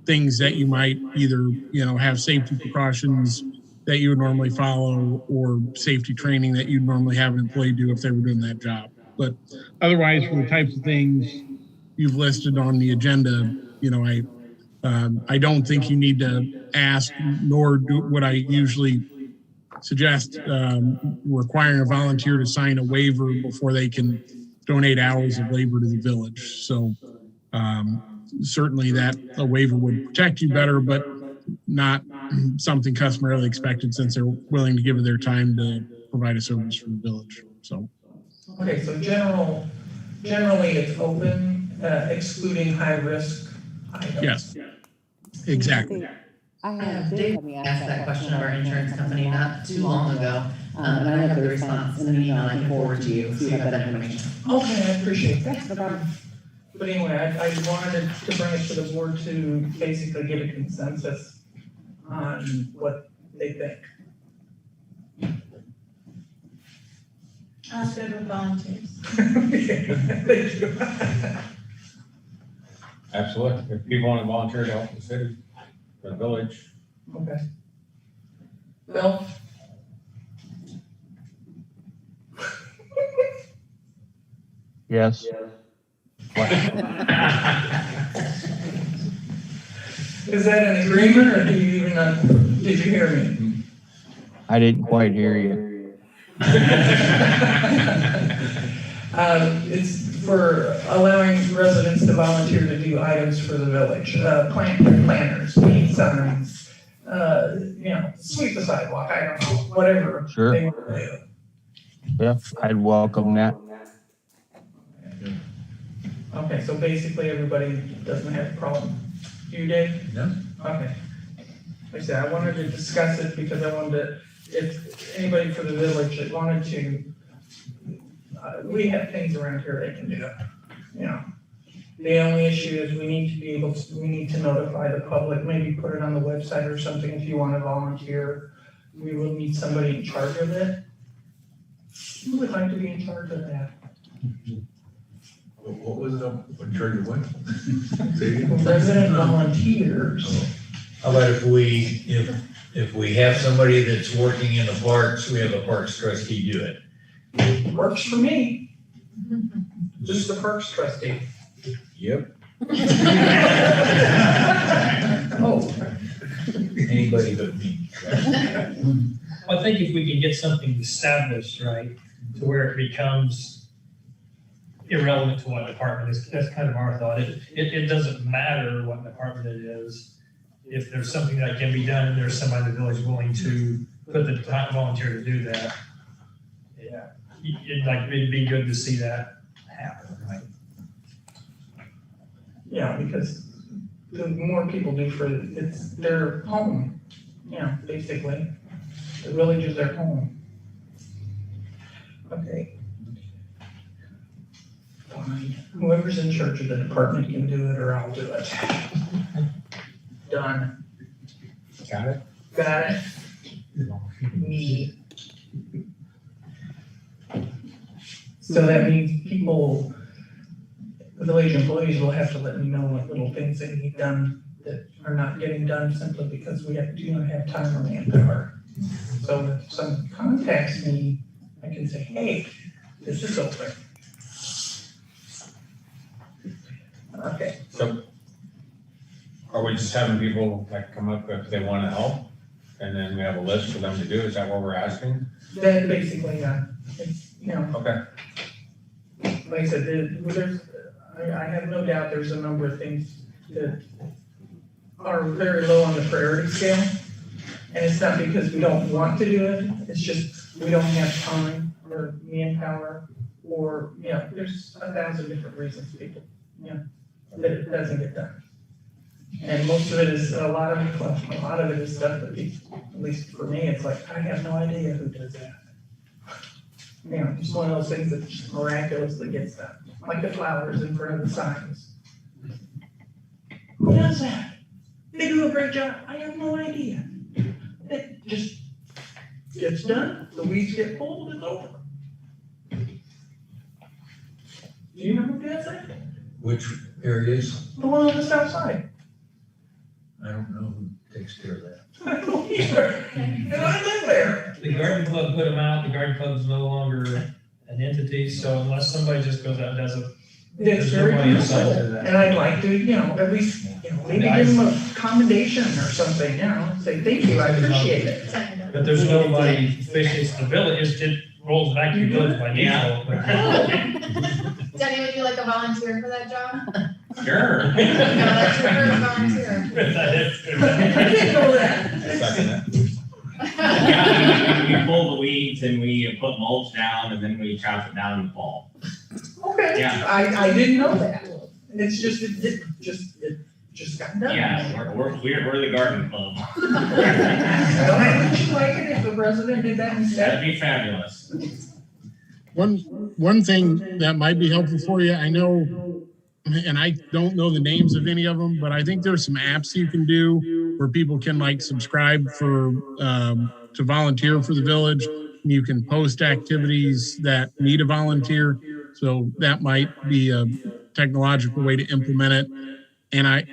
things that you might either, have safety precautions that you would normally follow or safety training that you'd normally have an employee do if they were doing that job. But otherwise, for the types of things you've listed on the agenda, I don't think you need to ask, nor do what I usually suggest, requiring a volunteer to sign a waiver before they can donate hours of labor to the village. So certainly that a waiver would protect you better, but not something customarily expected since they're willing to give their time to provide a service for the village. So. Okay, so generally it's open, excluding high risk items. Yes, exactly. Dave asked that question of our insurance company not too long ago, and I have the response in an email I can forward to you, so you have that information. Okay, I appreciate that. No problem. But anyway, I wanted to bring it to the board to basically get a consensus on what they think. I'm good with volunteers. Thank you. Absolutely. If people want to volunteer to help the city, the village. Okay. Bill? Yes. Is that an agreement, or do you even, did you hear me? I didn't quite hear you. It's for allowing residents to volunteer to do items for the village, planners, paint signs, sweep the sidewalk, I don't know, whatever. Sure. They want to do. Yeah, I'd welcome that. Okay, so basically everybody doesn't have a problem. You, Dave? No. Okay. Like I said, I wanted to discuss it because I wanted to, if anybody for the village that wanted to, we have things around here they can do. The only issue is we need to notify the public, maybe put it on the website or something if you want to volunteer. We will need somebody in charge of it. Who would like to be in charge of that? What was it, in charge of what? Say it again. Resident volunteers. How about if we have somebody that's working in the parks, we have a parks trustee do it? Works for me. Just the parks trustee. Yep. Oh. Anybody but me. I think if we can get something established, right, to where it becomes irrelevant to what department is, that's kind of our thought. It doesn't matter what department it is. If there's something that can be done and there's somebody in the village willing to put the time volunteer to do that, yeah, it'd be good to see that happen, right? Yeah, because the more people do it's their home, basically. The village is their home. Okay. Fine. Whoever's in charge of the department can do it, or I'll do it. Done. Got it? Got it? Me. So that means people, the village employees will have to let me know what little things they need done that are not getting done simply because do not have time or manpower. So if someone contacts me, I can say, hey, this is open. Okay. So are we just having people that come up if they want to help? And then we have a list for them to do? Is that what we're asking? Then basically, it's, Okay. like I said, I have no doubt there's a number of things that are very low on the priority scale. And it's not because we don't want to do it, it's just we don't have time or manpower or, there's 1,000 different reasons people, that it doesn't get done. And most of it is, a lot of it is stuff that, at least for me, it's like, I have no idea who does that. You know, just one of those things that just miraculously gets done, like the flowers in front of the signs. Who does that? They do a great job. I have no idea. It just gets done, the weeds get pulled, it's over. Do you know who does that? Which areas? The one on the south side. I don't know who takes care of that. I don't either. And I live there. The garden club put them out, the garden club's no longer an entity, so unless somebody just goes out and does it. It's there's very nobody useful, assigned to that. and I'd like to, you know, at least, you know, maybe give them a commendation or something, you know, say, thank you, I appreciate it. But there's nobody officially in the village, it rolls back to the village by default. Denny, would you like a volunteer for that job? Sure. No, that's your first volunteer. I didn't know that. Yeah, we pull the weeds and we put mulch down and then we chop it down in the fall. Okay, Yeah. I didn't know that. It's just, it just got done. Yeah, we're the garden club. Wouldn't you like it if the president did that instead? That'd be fabulous. One thing that might be helpful for you, I know, and I don't know the names of any of them, but I think there's some apps you can do where people can like subscribe for to volunteer for the village. You can post activities that need a volunteer. So that might be a technological way to implement it. And I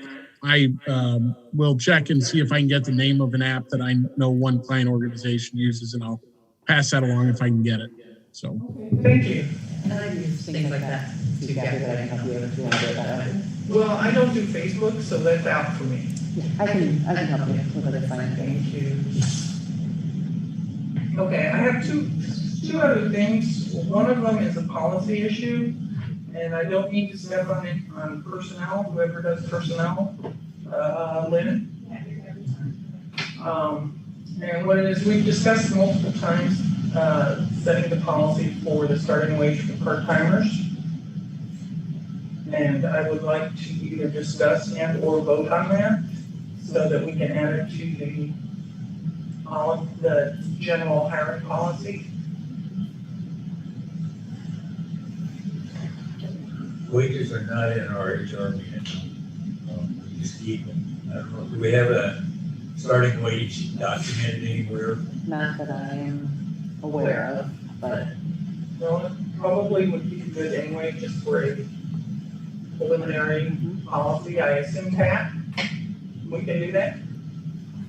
will check and see if I can get the name of an app that I know one client organization uses, and I'll pass that along if I can get it. So. Thank you. And I use things like that to gather that I can help you if you want to do it that way. Well, I don't do Facebook, so that's out for me. Yeah, I can help you with other fine things. Okay, I have two other things. One of them is a policy issue, and I don't need to step on it on personnel, whoever does personnel, Lynn. And what it is, we've discussed multiple times, setting the policy for the starting wage for part-timers. And I would like to either discuss and or vote on that so that we can add it to the general hiring policy. Wages are not in our HR meeting. We just keep them. I don't know, do we have a starting wage documented anywhere? Not that I am aware of, but. Well, it probably would be good anyway, just for a preliminary policy, I assume, Pat? We can do that?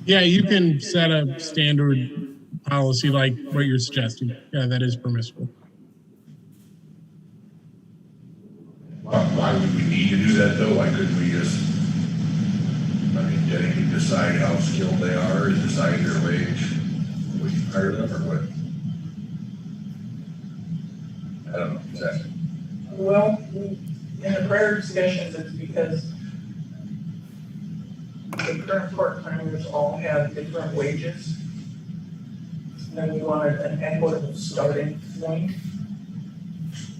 Yeah, you can set a standard policy like what you're suggesting. Yeah, that is permissible. Why would we need to do that though? Why couldn't we just, I mean, Jenny can decide how skilled they are and decide their wage? We hire them or what? I don't know exactly. Well, in the prior discussions, it's because the current part-timers all have different wages. And we wanted an equitable starting point.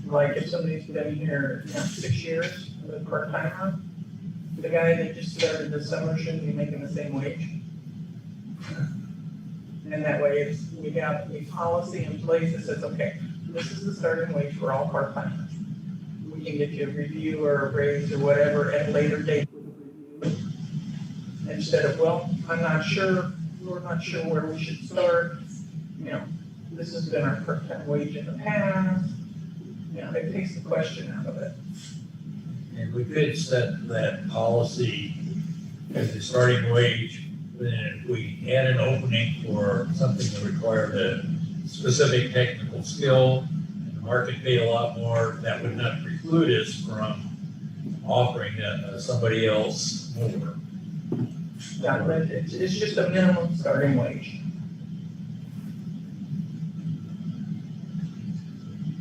Like if somebody's been here, 6 years, as a part-timer, the guy that just started this summer shouldn't be making the same wage. And that way we have a policy in place that says, okay, this is the starting wage for all part-timers. We can get you a review or a raise or whatever at a later date. Instead of, well, I'm not sure, we're not sure where we should start. This has been our part-time wage in the past. It takes the question out of it. And we could set that policy as the starting wage, then if we add an opening for something that required a specific technical skill, and the market paid a lot more, that would not preclude us from offering somebody else more. It's just a minimum starting wage.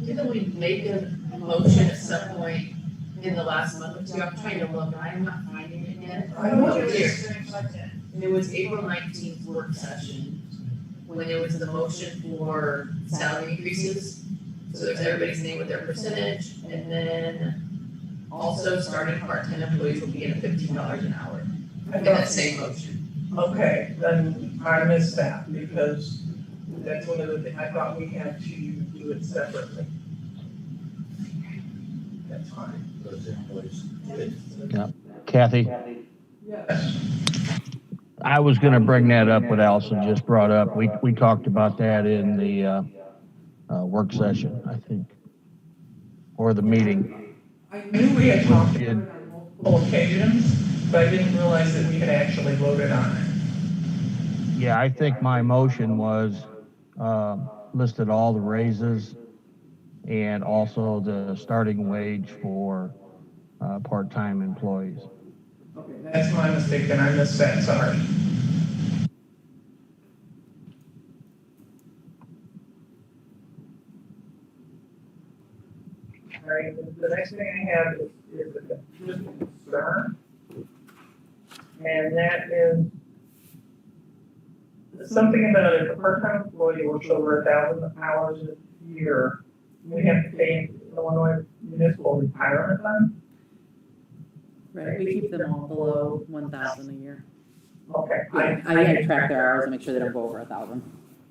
Didn't we make a motion at some point in the last month or two? I'm trying to look, I'm not finding it yet. I don't know. It was April 19th work session, when there was the motion for salary increases. So there's everybody's name with their percentage, and then also starting part-time employees will be at $15 an hour. In that same motion. Okay, then I missed that because that's one of the things, I thought we had to do it separately. That's fine. Yeah. Kathy, Yes. I was gonna bring that up what Allison just brought up. We talked about that in the, work session, I think, or the meeting. I knew we had talked We about did. it on multiple occasions, but I didn't realize that we had actually voted on it. Yeah, I think my motion was, listed all the raises and also the starting wage for, part-time employees. Okay, that's my mistake, and I missed that, sorry. All right, the next thing I have is a concern. And that is something about if a part-time employee works over 1,000 hours a year, we have to pay Illinois Municipal Retirement Fund. Right, we keep them all below 1,000 a year. Okay. I track their hours and make sure they don't go over 1,000.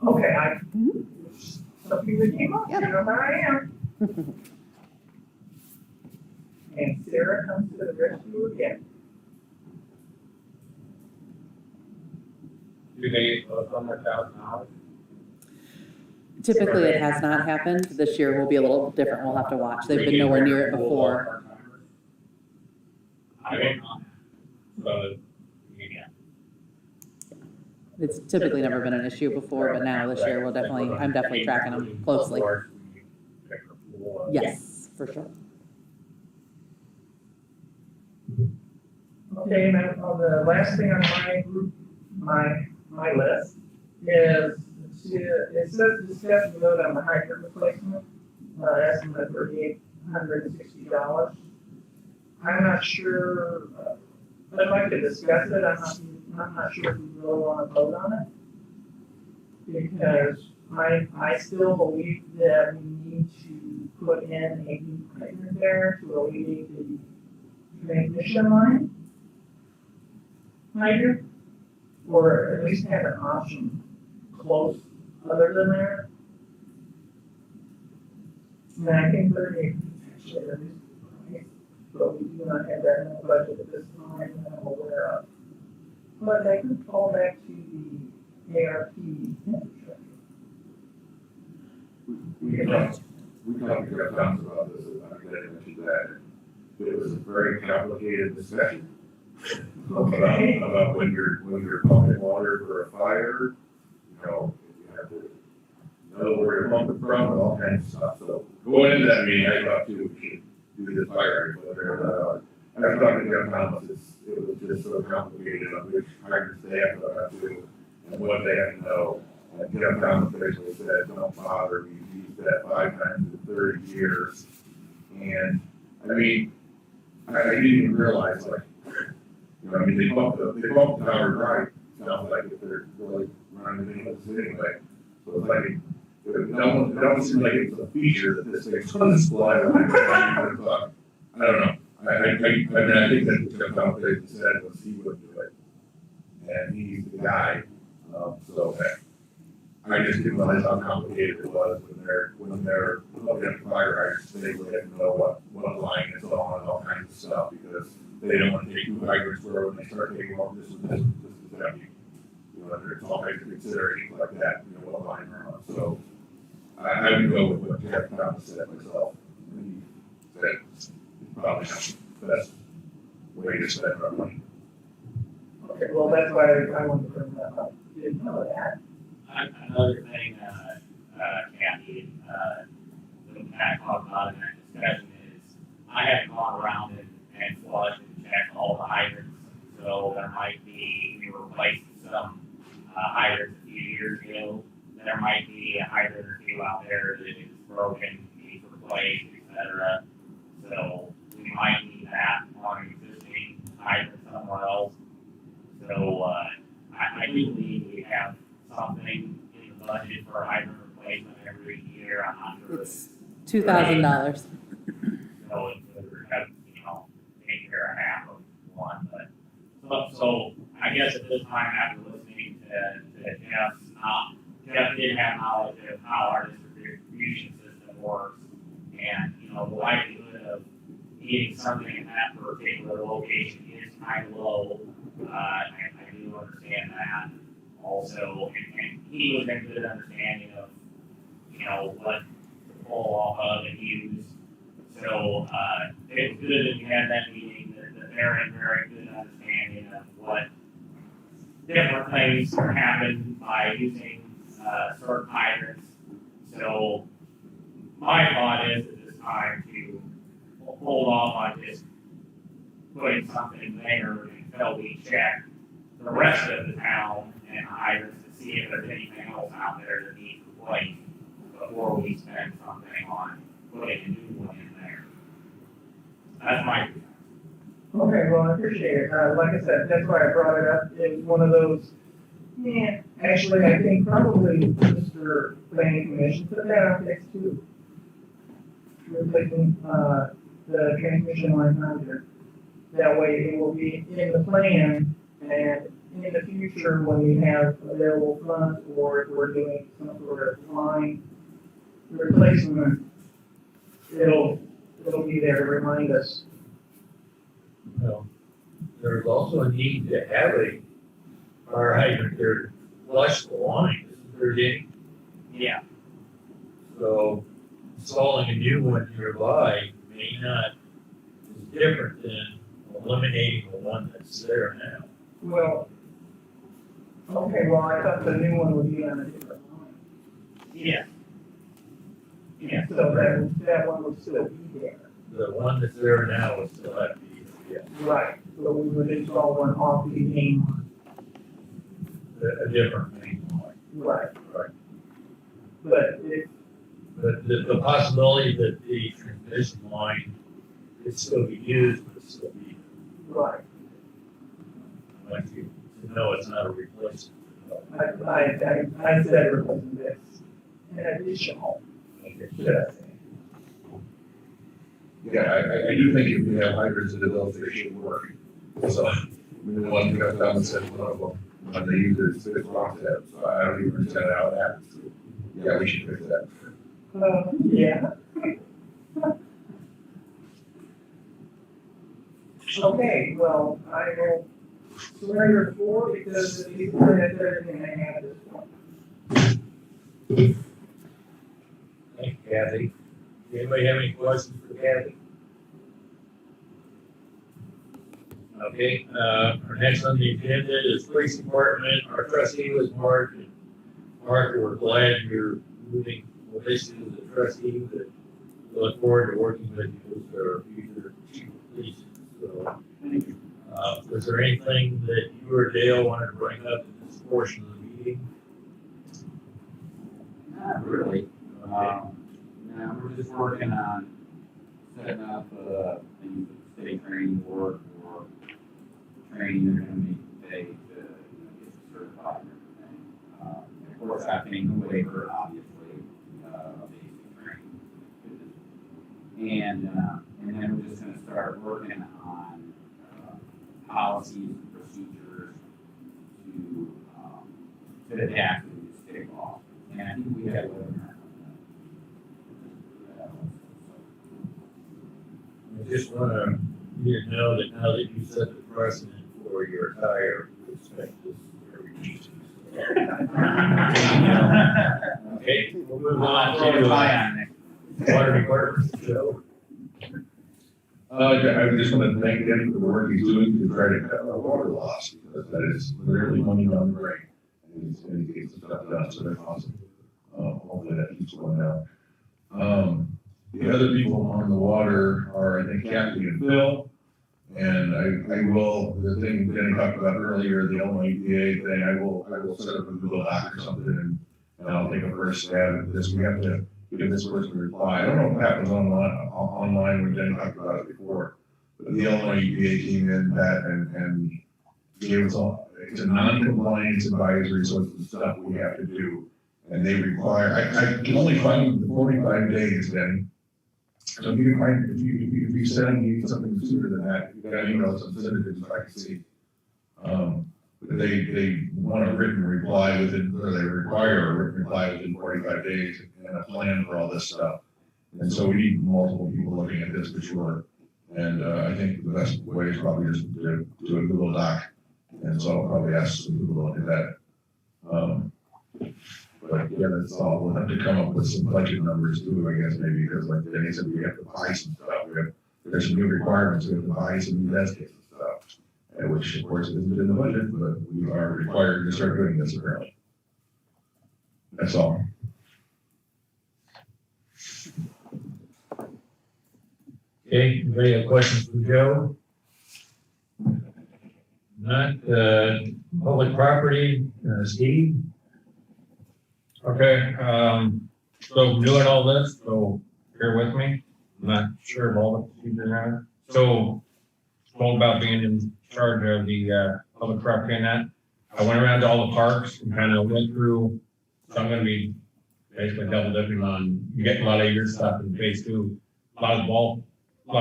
Okay, something that came up, you know where I am. And Sarah comes to the rescue again. Do they look on their $1,000? Typically, it has not happened. This year will be a little different. We'll have to watch. They've been nowhere near it before. I don't know. But, yeah. It's typically never been an issue before, but now this year I'm definitely tracking them closely. Yes, for sure. Okay, and then the last thing on my list is, it says discuss and vote on the hydrant replacement, estimate of $3,860. I'm not sure, I'd like to discuss it, I'm not sure if we really want to vote on it. Because I still believe that we need to put in a new hydrant there to alleviate the transmission line hydrant, or at least have an option close other than there. And I think 38 actually reduced the price, but we do not have that in the budget at this time that I'm aware of. But I could fall back to the ARP infrastructure. We talked to Jeff Thompson about this, and I mentioned that it was a very complicated discussion. Okay. About when you're pumping water for a fire, you know, you have to know where you're pumping from and all kinds of stuff. So going into that meeting, I thought too, we should do this fire. But after talking to Jeff Thomas, it was just so complicated on which hydrants they have to go to and what they have to know. And Jeff Thomas basically said, don't bother, we've used that 5 times in 30 years. And I mean, I didn't even realize, like, you know, I mean, they bump the tower right, sounds like if they're really running into this anyway. So it's like, it almost seems like it's a feature that this thing's on display. I don't know. I mean, I think that Jeff Thomas said was he would do it. And he's the guy. So I just didn't realize how complicated it was when they're looking at fire hydrants. They really have to know what line it's on and all kinds of stuff because they don't want to take 2 hydrants where when they start taking off, this is empty. You know, there's all kinds of considerations like that, you know, what line they're on. So I would go with what Jeff Thomas said myself. And he said it's probably not the best way to spend our money. Okay, well, that's why I wanted to bring that up. You didn't know that. Another thing, Kathy, the Pat talked about in that discussion is I have gone around and flushed and checked all the hydrants. So there might be, we replaced some hydrants a few years ago. There might be a hydrant or two out there that is broken, needs replaced, etc. So we might need that on an existing hydrant somewhere else. So I do believe we have something in the budget for hydrant replacement every year. I'm not sure. It's $2,000. So it would have, take care of half of one, but so I guess at this time, after listening to Jeff did have knowledge of how our distribution system works, and, you know, the likelihood of needing something in that particular location is kind of low. I do understand that also, and he was in good understanding of, you know, what to pull off of and use. So, it was good that we had that meeting, that they're in very good understanding of what different things happen by using, certain hydrants. So, my thought is at this time to hold off on just putting something there until we check the rest of the town and hydrants to see if there's anything else out there that needs replaced before we spend something on putting a new one in there. That's my. Okay, well, I appreciate it. Like I said, that's why I brought it up. It was one of those, yeah, actually, I think probably Mr. Planning Commission put that on text too. Replacing, the transmission line out there. That way it will be in the plan, and in the future, when we have available funds, or if we're doing some sort of line replacement, it'll be there to remind us. Well, there's also a need to have a fire hydrant there to flush the line, isn't there, Danny? Yeah. So installing a new one nearby may not, is different than eliminating the one that's there now. Well, okay, well, I thought the new one would be on a different line. Yeah. Yeah. So that one would still be there. The one that's there now would still have to be, yeah, Right, but we would install one off the main line. a different main line. Right. Right. But it, But the possibility that the transmission line could still be used, but still be, right, like you, to know it's not a replacement. I said replacement this, an additional, should I say. Yeah, I do think if we have hydrants in the village, they should work. So, the one got down and said, one of them, when they use it, it's wrong to that, so I don't even understand how it happens. Yeah, we should fix that. Yeah. Okay, well, I will surrender 4 because that's everything I have at this point. Thank you, Kathy. Anybody have any questions for Kathy? Okay, our next on the agenda is police department. Our trustee was Mark. And Mark, we're glad you're moving officially to the trustee, but we look forward to working with you as our future chief of police. So, was there anything that you or Dale wanted to bring up in this portion of the meeting? Not really. No, we're just working on setting up things that state training board for training they're going to pay to get certified and everything. Of course, I think the waiver, obviously, basic training. And then we're just going to start working on policies and procedures to adapt to the state law. And I think we have a webinar. I just want to you to know that now that you set the precedent for your attire, we expect this every week. Okay, we'll move on to water department, Joe. I just want to thank him for the work he's doing to try to cut our water loss, because that is literally money down the drain. And he gets the stuff done, so that's awesome. Hopefully that keeps going down. The other people on the water are, I think, Kathy and Phil. And I will, the thing Jenny talked about earlier, the Illinois EPA thing, I will set up a Google Doc or something, and I'll take a first stab at this. We have to give this person a reply. I don't know what happens online when Jenny talked about it before, but the Illinois EPA came in that and gave us all, it's a non-compliance advisory, so it's the stuff we have to do. And they require, I can only find the 45 days, Jenny. So if you find, if you send me something sooner than that, you got emails and send it if I can see. they want a written reply within, or they require a written reply within 45 days and a plan for all this stuff. And so we need multiple people looking at this for sure. And I think the best way is probably just to do a Google Doc. And so I'll probably ask some people to look at that. But yeah, that's all. We'll have to come up with some budget numbers too, I guess, maybe, because like Denny said, we have to buy some stuff. There's some new requirements. We have to buy some new desk and stuff, which of course isn't in the budget, but we are required to start doing this apparently. That's all. Okay, anybody have questions for Joe? Not, public property, Steve? Okay, so doing all this, so bear with me. I'm not sure of all the procedures now. So, told about being in charge of the public property and that. I went around to all the parks and kind of went through, so I'm gonna be basically double dipping on getting a lot of your stuff in phase two. A lot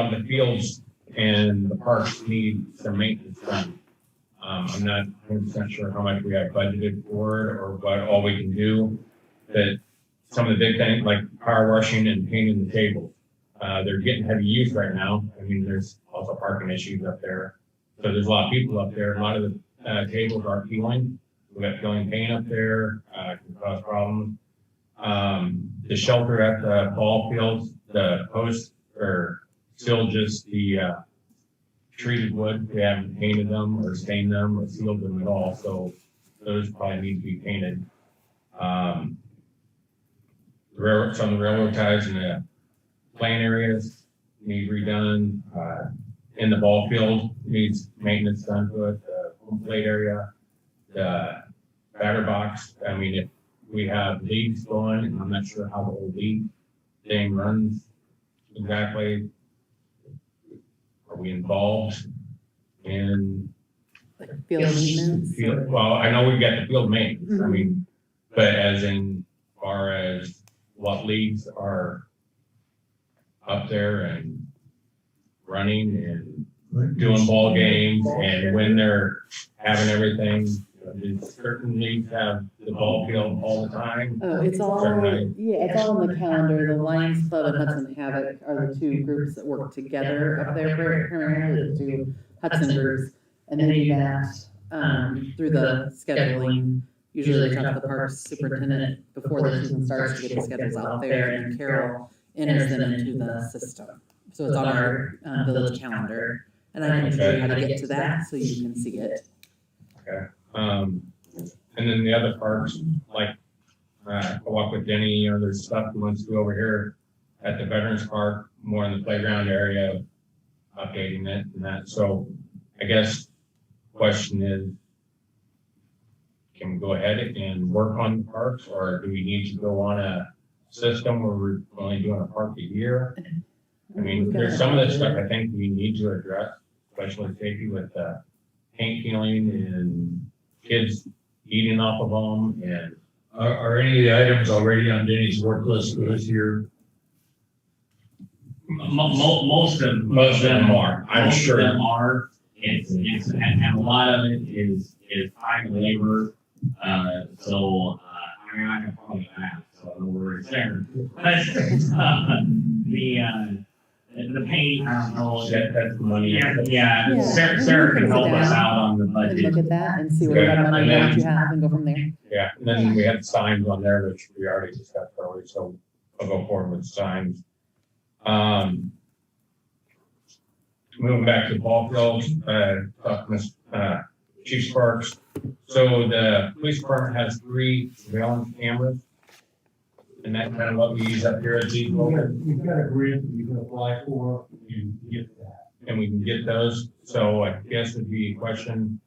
of the fields and the parks need some maintenance done. I'm not 100% sure how much we have budgeted for it or what all we can do. But some of the big things like power washing and painting the tables, they're getting heavy use right now. I mean, there's also parking issues up there. So there's a lot of people up there. A lot of the tables are peeling. We got peeling paint up there, can cause problems. The shelter at the ball fields, the posts are still just the treated wood. We haven't painted them or stained them or sealed them at all. So those probably need to be painted. Some of the railroad ties in the plant areas need redone. In the ball field needs maintenance done to it. The home plate area, the batter box. I mean, if we have leagues going, and I'm not sure how the whole league thing runs exactly. Are we involved in Field maintenance? Well, I know we've got the field maintenance. I mean, but as in far as what leagues are up there and running and doing ball games and when they're having everything, do certain leagues have the ball field all the time? Oh, it's all, yeah, it's all on the calendar. The Lions Club and Hudson Havoc are the two groups that work together up there primarily, the two Hudson groups. And they do that through the scheduling. Usually they talk to the parks superintendent before the season starts to get the schedules out there, and Carol enters them into the system. So it's on our village calendar. And I can show you how to get to that so you can see it. Okay. And then the other parks, like I walk with Denny, you know, there's stuff he wants to do over here at the Veterans Park, more in the playground area, updating it and that. So I guess the question is, can we go ahead and work on the parks, or do we need to go on a system where we're only doing a park a year? I mean, there's some of the stuff I think we need to address, especially safety with paint peeling and kids eating off of them. And Are any of the items already on Denny's work list for this year? Most of them are. I'm sure. Most of them are. It's and a lot of it is time and labor. So I mean, I can probably ask, so no worries there. But the paint, I don't know. That's the money. Yeah. Sarah can help us out on the budget. And look at that and see what kind of money that you have and go from there. Yeah, and then we had signs on there, which we already discussed earlier, so I'll go forward with signs. Moving back to the ball fields, Chief Sparks. So the police department has 3 surveillance cameras. And that's kind of what we use up here at G. You've got a grant that you can apply for, you get that. And we can get those. So I guess it'd be a question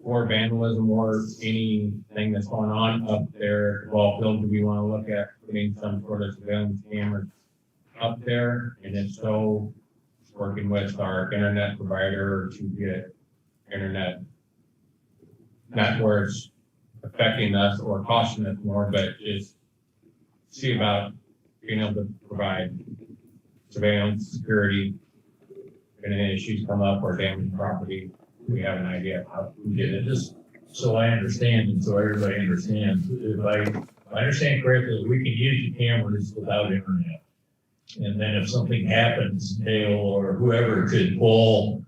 for vandalism or anything that's going on up there at the ball field. Do we want to look at putting some sort of surveillance cameras up there? And if so, working with our internet provider to get internet, not where it's affecting us or costing us more, but just see about being able to provide surveillance, security. If any issues come up or damage property, we have an idea of how we did it. Just so I understand, and so everybody understands, if I understand correctly, we can use the cameras without internet. And then if something happens, Dale or whoever could pull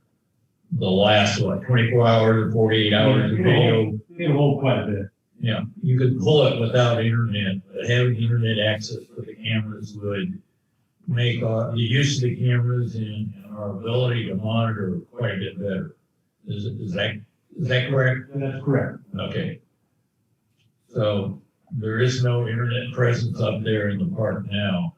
the last, 24 hours or 48 hours of video. It'll hold quite a bit. Yeah, you could pull it without internet, but having internet access for the cameras would make the use of the cameras and our ability to monitor quite a bit better. Is that correct? That's correct. Okay. So there is no internet presence up there in the park now.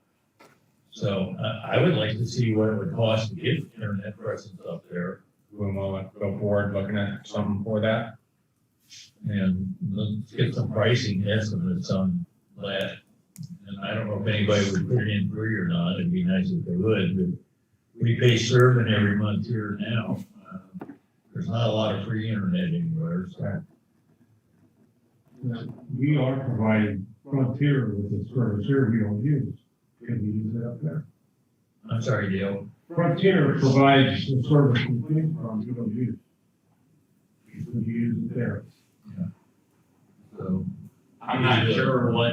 So I would like to see what it would cost to get internet presence up there. We'll go forward looking at something for that. And let's get some pricing estimates on that. And I don't know if anybody would put it in free or not. It'd be nice if they would, but we pay Servin every month here now. There's not a lot of free internet anywhere, so. We are providing Frontier with a service here we don't use. Can we use that up there? I'm sorry, Dale. Frontier provides a service we think from we don't use. You can use it there. So. I'm not sure what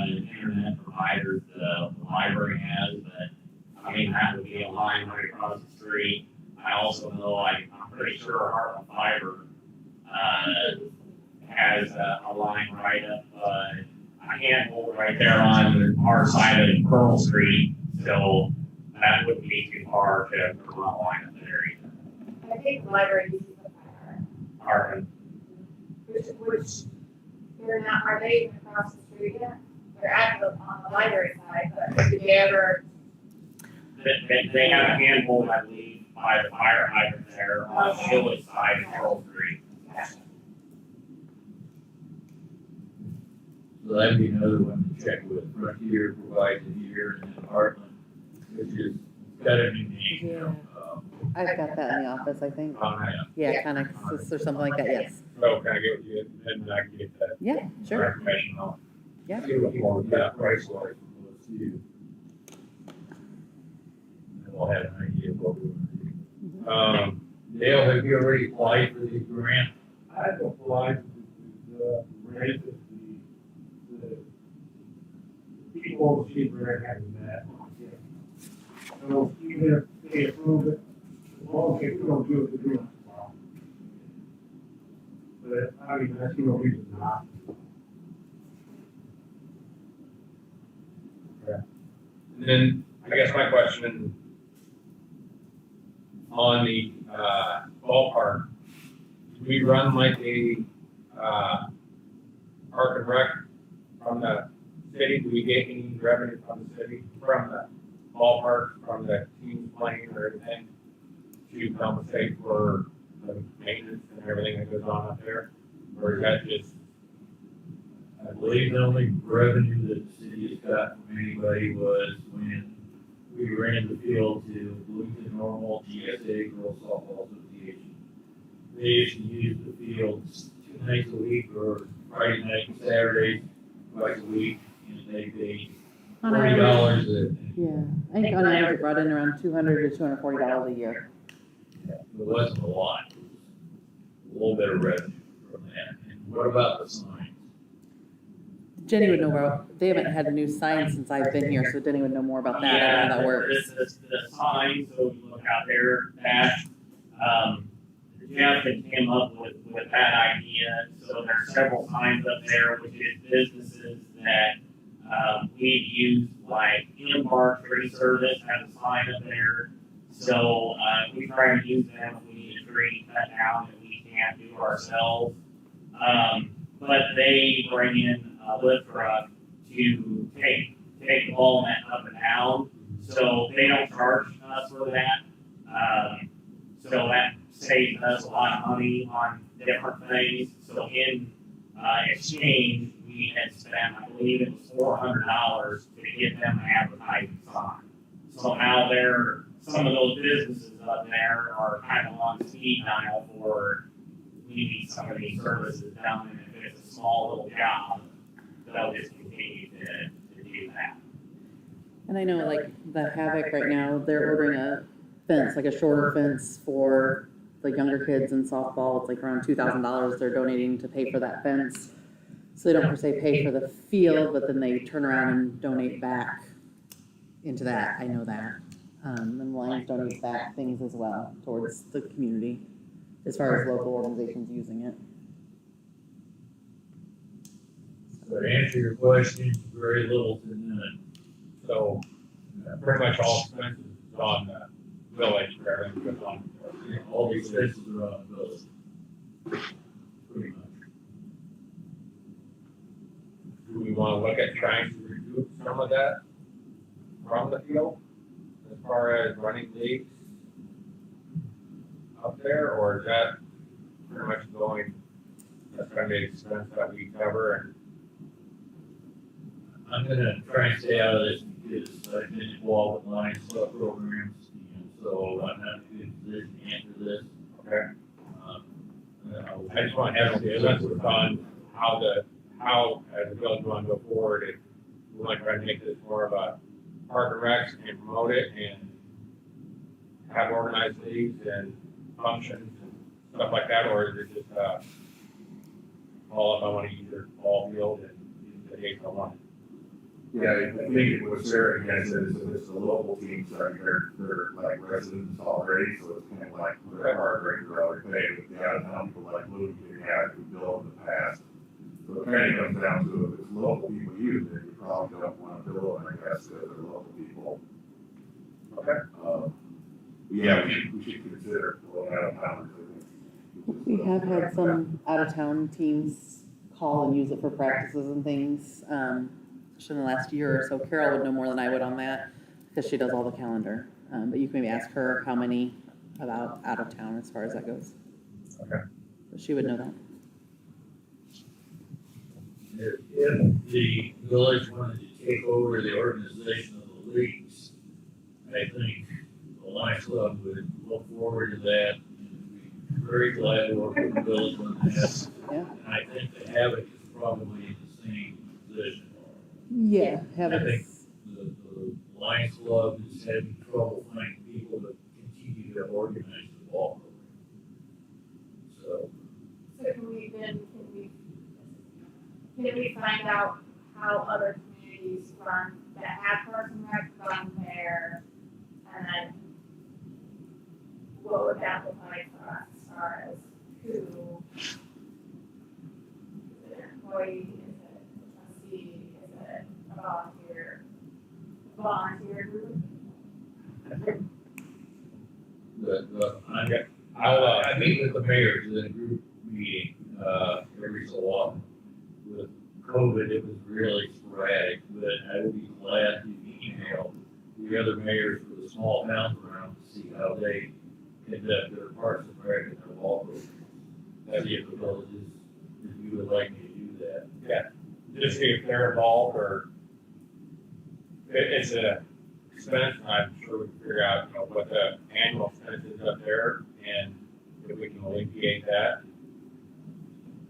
internet provider the library has, but I mean, that would be a line right across the street. I also know, I'm pretty sure Heartland Fiber has a line right up a handle right there on our side of Pearl Street, so that wouldn't be too far to run a line up there either. I think the library uses the fire. Heartland. Which they're not, are they across the street yet? They're on the library side, but did they ever? They have a handhold, I believe, by the fire hydrant there on the village side of Pearl Street. So that'd be another one to check with. Frontier provides it here, and then Heartland, which is got a new name. Yeah. I've got that in the office, I think. Yeah. Yeah, kind of, or something like that, yes. So can I get with you and I can get that Yeah, sure. information on? Yeah. See what more we got price wise. Let's see. And then we'll have an idea of what we want to do. Dale, have you already applied for the grant? I've applied to the grant that the people of Steve Grant haven't met. So even if they approve it, as long as they don't do it, they do it. But I mean, I see no reason not. And then I guess my question on the ballpark, do we run like a park and rec from the city? Do we get any revenue from the city, from the ballpark, from the teams playing or anything to compensate for the maintenance and everything that goes on up there? Or is that just? I believe the only revenue that the city has got from anybody was when we rented the field to Bloomington Normal GSA Girls Softball Association. They used to use the fields 2 nights a week or Friday night and Saturday, twice a week, and they paid On $40 Yeah, I think on average it brought in around $200 to $240 a year. It wasn't a lot. It was a little bit of revenue from that. And what about the signs? Jenny would know about, they haven't had a new sign since I've been here, so Jenny would know more about that, I don't know how that works. The sign, so you look out there, that, Jeff had came up with that idea, so there's several signs up there, which is businesses that, we've used, like Embark Free Service has a sign up there, so, we try to use them if we need a tree cut down that we can't do ourselves. But they bring in a lift truck to take the ball net up and down, so they don't charge us for that. So that saves us a lot of money on different things. So in exchange, we had spent, I believe it was $400 to get them an advertising sign. So now some of those businesses up there are kind of on speed dial for we need some of these services done, and if it's a small little job, they'll just continue to do that. And I know like the Havoc right now, they're ordering a fence, like a shorter fence for the younger kids in softball, it's like around $2,000 they're donating to pay for that fence. So they don't per se pay for the field, but then they turn around and donate back into that, I know that. And Lions donates back things as well towards the community, as far as local organizations using it. So to answer your question, very little to none. So pretty much all expenses is on the village, for everything goes on. All the expenses are on the village. Pretty much. Do we want to look at trying to recoup some of that from the field as far as running leagues up there, or is that pretty much going, that's gonna be an expense that we cover? And I'm gonna try and stay out of this because I've been involved with Lions Club programs, and so I'm not in a good position to answer this. Okay. I just want to have some sense on how as the village want to go forward, if we want to try to make this more of a park and rec and promote it and have organized leagues and functions and stuff like that, or is it just all up, I want to use your ball field and use the days I want? Yeah, I think what Sarah again said is that it's the local teams, I mean, they're like residents already, so it's kind of like their hard rate already paid, with the out of town people like Luke, they had to build in the past. So it kind of comes down to if it's local people using it, you probably don't want to build, I guess, they're local people. Okay. Yeah, we should consider going out of town. We have had some out-of-town teams call and use it for practices and things, just in the last year or so. Carol would know more than I would on that, because she does all the calendar. But you can maybe ask her how many about out of town as far as that goes. Okay. But she would know that. If the village wanted to take over the organization of the leagues, I think the Lions Club would look forward to that and be very glad to work with the village on that. Yeah. And I think the Havoc is probably in the same position. Yeah, I think the Lions Club is having trouble finding people to continue to organize the ball program. So, can we find out how other communities run that have Parks and Rec run there, and then what would that look like for us as far as who is it an employee, is it a trustee, is it a volunteer group? I meet with the mayors in a group meeting every so often. With COVID, it was really sporadic, but I would be glad to email the other mayors for the small towns around to see how they conduct their Parks and Rec and their ball programs. See if the villages, if you would like me to do that. Yeah, just see if they're involved, or it's a expense, and I'm sure we can figure out, what the annual expense is up there, and if we can alleviate that,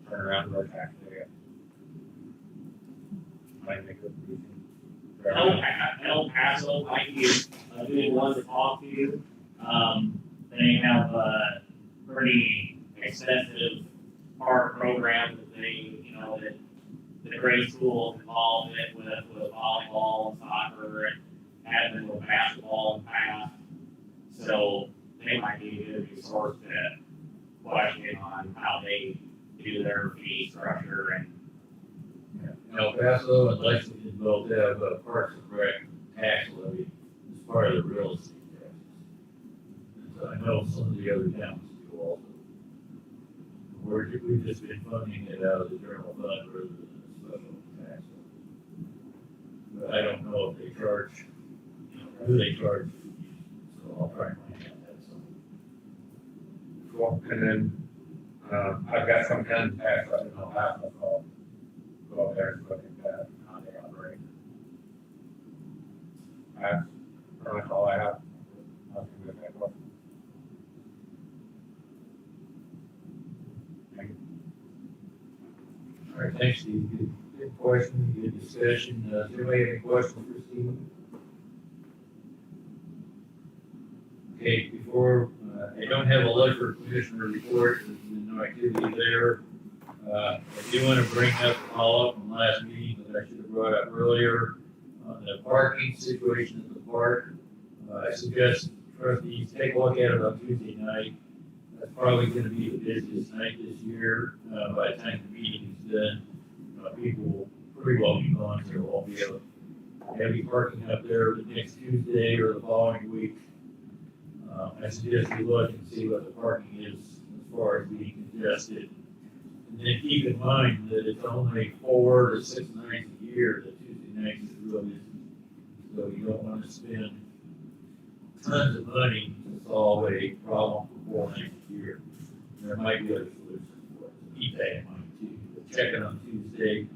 turn around to our tax day. Might make it easy. El Paso might be a good one to talk to. They have a pretty extensive park program that that the grade school is involved with volleyball and soccer and had been with basketball in the past. So they might be a good resource to question on how they do their fee structure and El Paso and Lexington both have a Parks and Rec tax levy as part of the real estate taxes. And so I know some of the other towns do also. We've just been funding it out of the general fund rather than a special tax. But I don't know if they charge, who they charge. So I'll try and find out that somewhere. Cool, and then, I've got some kind of tax, I don't know how I'll go up there and look at that, how they operate. That's pretty much all I have. Nothing with that question. Thank you. All right, thanks, Steve. Good question, good discussion. Does anybody have any questions for Steve? Okay, before I don't have a liquor commissioner report, there's been no activity there. I do want to bring up a follow-up from last meeting that I should have brought up earlier on the parking situation at the park. I suggest trustees take a look at it on Tuesday night. That's probably gonna be the busiest night this year. By the time the meeting is done, people will pretty well be gone, so there won't be heavy parking up there the next Tuesday or the following week. I suggest you look and see what the parking is as far as being congested. And then keep in mind that it's only 4 to 6 nights a year that Tuesday night is really busy. So you don't want to spend tons of money to solve a problem for 4 nights a year. There might be other solutions for it. Keep that in mind too. But check it on Tuesday.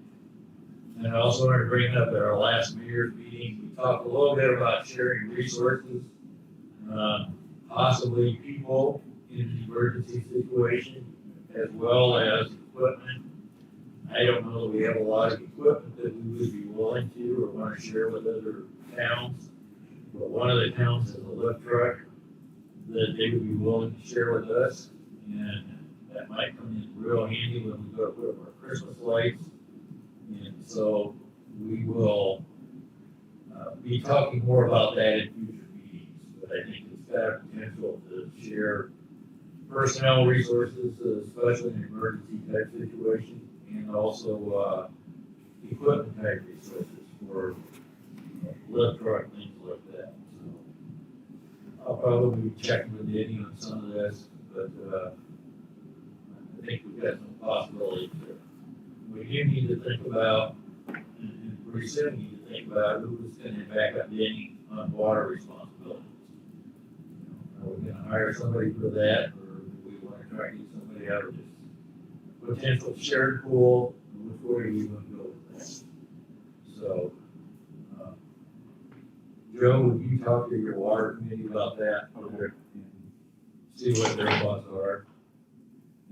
And I also wanted to bring up at our last mayor's meeting, we talked a little bit about sharing resources, possibly people in an emergency situation, as well as equipment. I don't know that we have a lot of equipment that we would be willing to or want to share with other towns. But one of the towns has a lift truck that they would be willing to share with us. And that might come in real handy when we go to put up our Christmas lights. And so we will be talking more about that in future meetings. But I think it's got potential to share personnel resources, especially in an emergency type situation, and also equipment type resources for lift truck, things like that. So I'll probably be checking with Danny on some of this, but I think we've got some possibilities there. We do need to think about, and pretty soon need to think about who's going to back up Danny on water responsibilities. Are we going to hire somebody for that, or do we want to try to get somebody out of this potential shared pool? Which way do we want to go with that? So, Joe, would you talk to your water committee about that? And see what their thoughts are.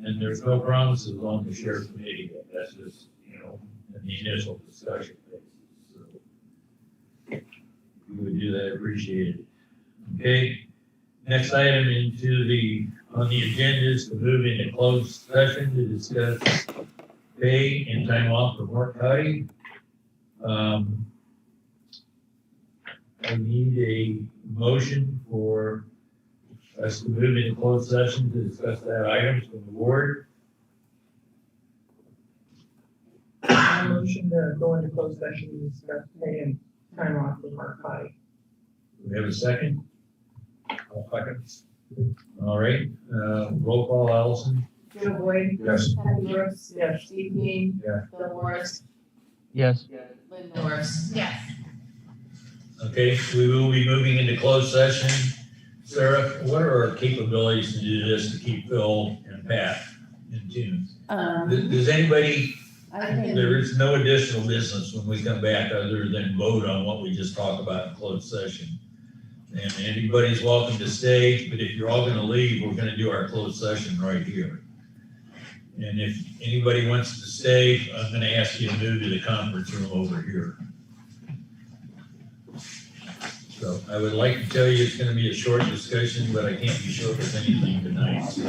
And there's no promises on the shared committee, but that's just, in the initial discussion phase. So, if you would do that, appreciate it. Okay. Next item on the agenda is to move into closed session to discuss pay and time off for Mark Cuddy. I need a motion for us to move into closed session to discuss that item from the board. Motion to go into closed session to discuss pay and time off for Mark Cuddy. Do we have a second? I'll second. All right, roll call, Allison. Joe Boyd. Yes. Kathy Brooks. Yes. Steve King. Yeah. Bill Morris. Yes. Lynn Norris. Yes. Okay, we will be moving into closed session. Sarah, what are our capabilities to do this to keep Phil and Pat in tune? Does anybody, there is no additional business when we come back other than vote on what we just talked about in closed session. And anybody's welcome to stay, but if you're all gonna leave, we're gonna do our closed session right here. And if anybody wants to stay, I'm gonna ask you to move to the conference room over here. So I would like to tell you it's gonna be a short discussion, but I can't be sure if there's anything tonight. So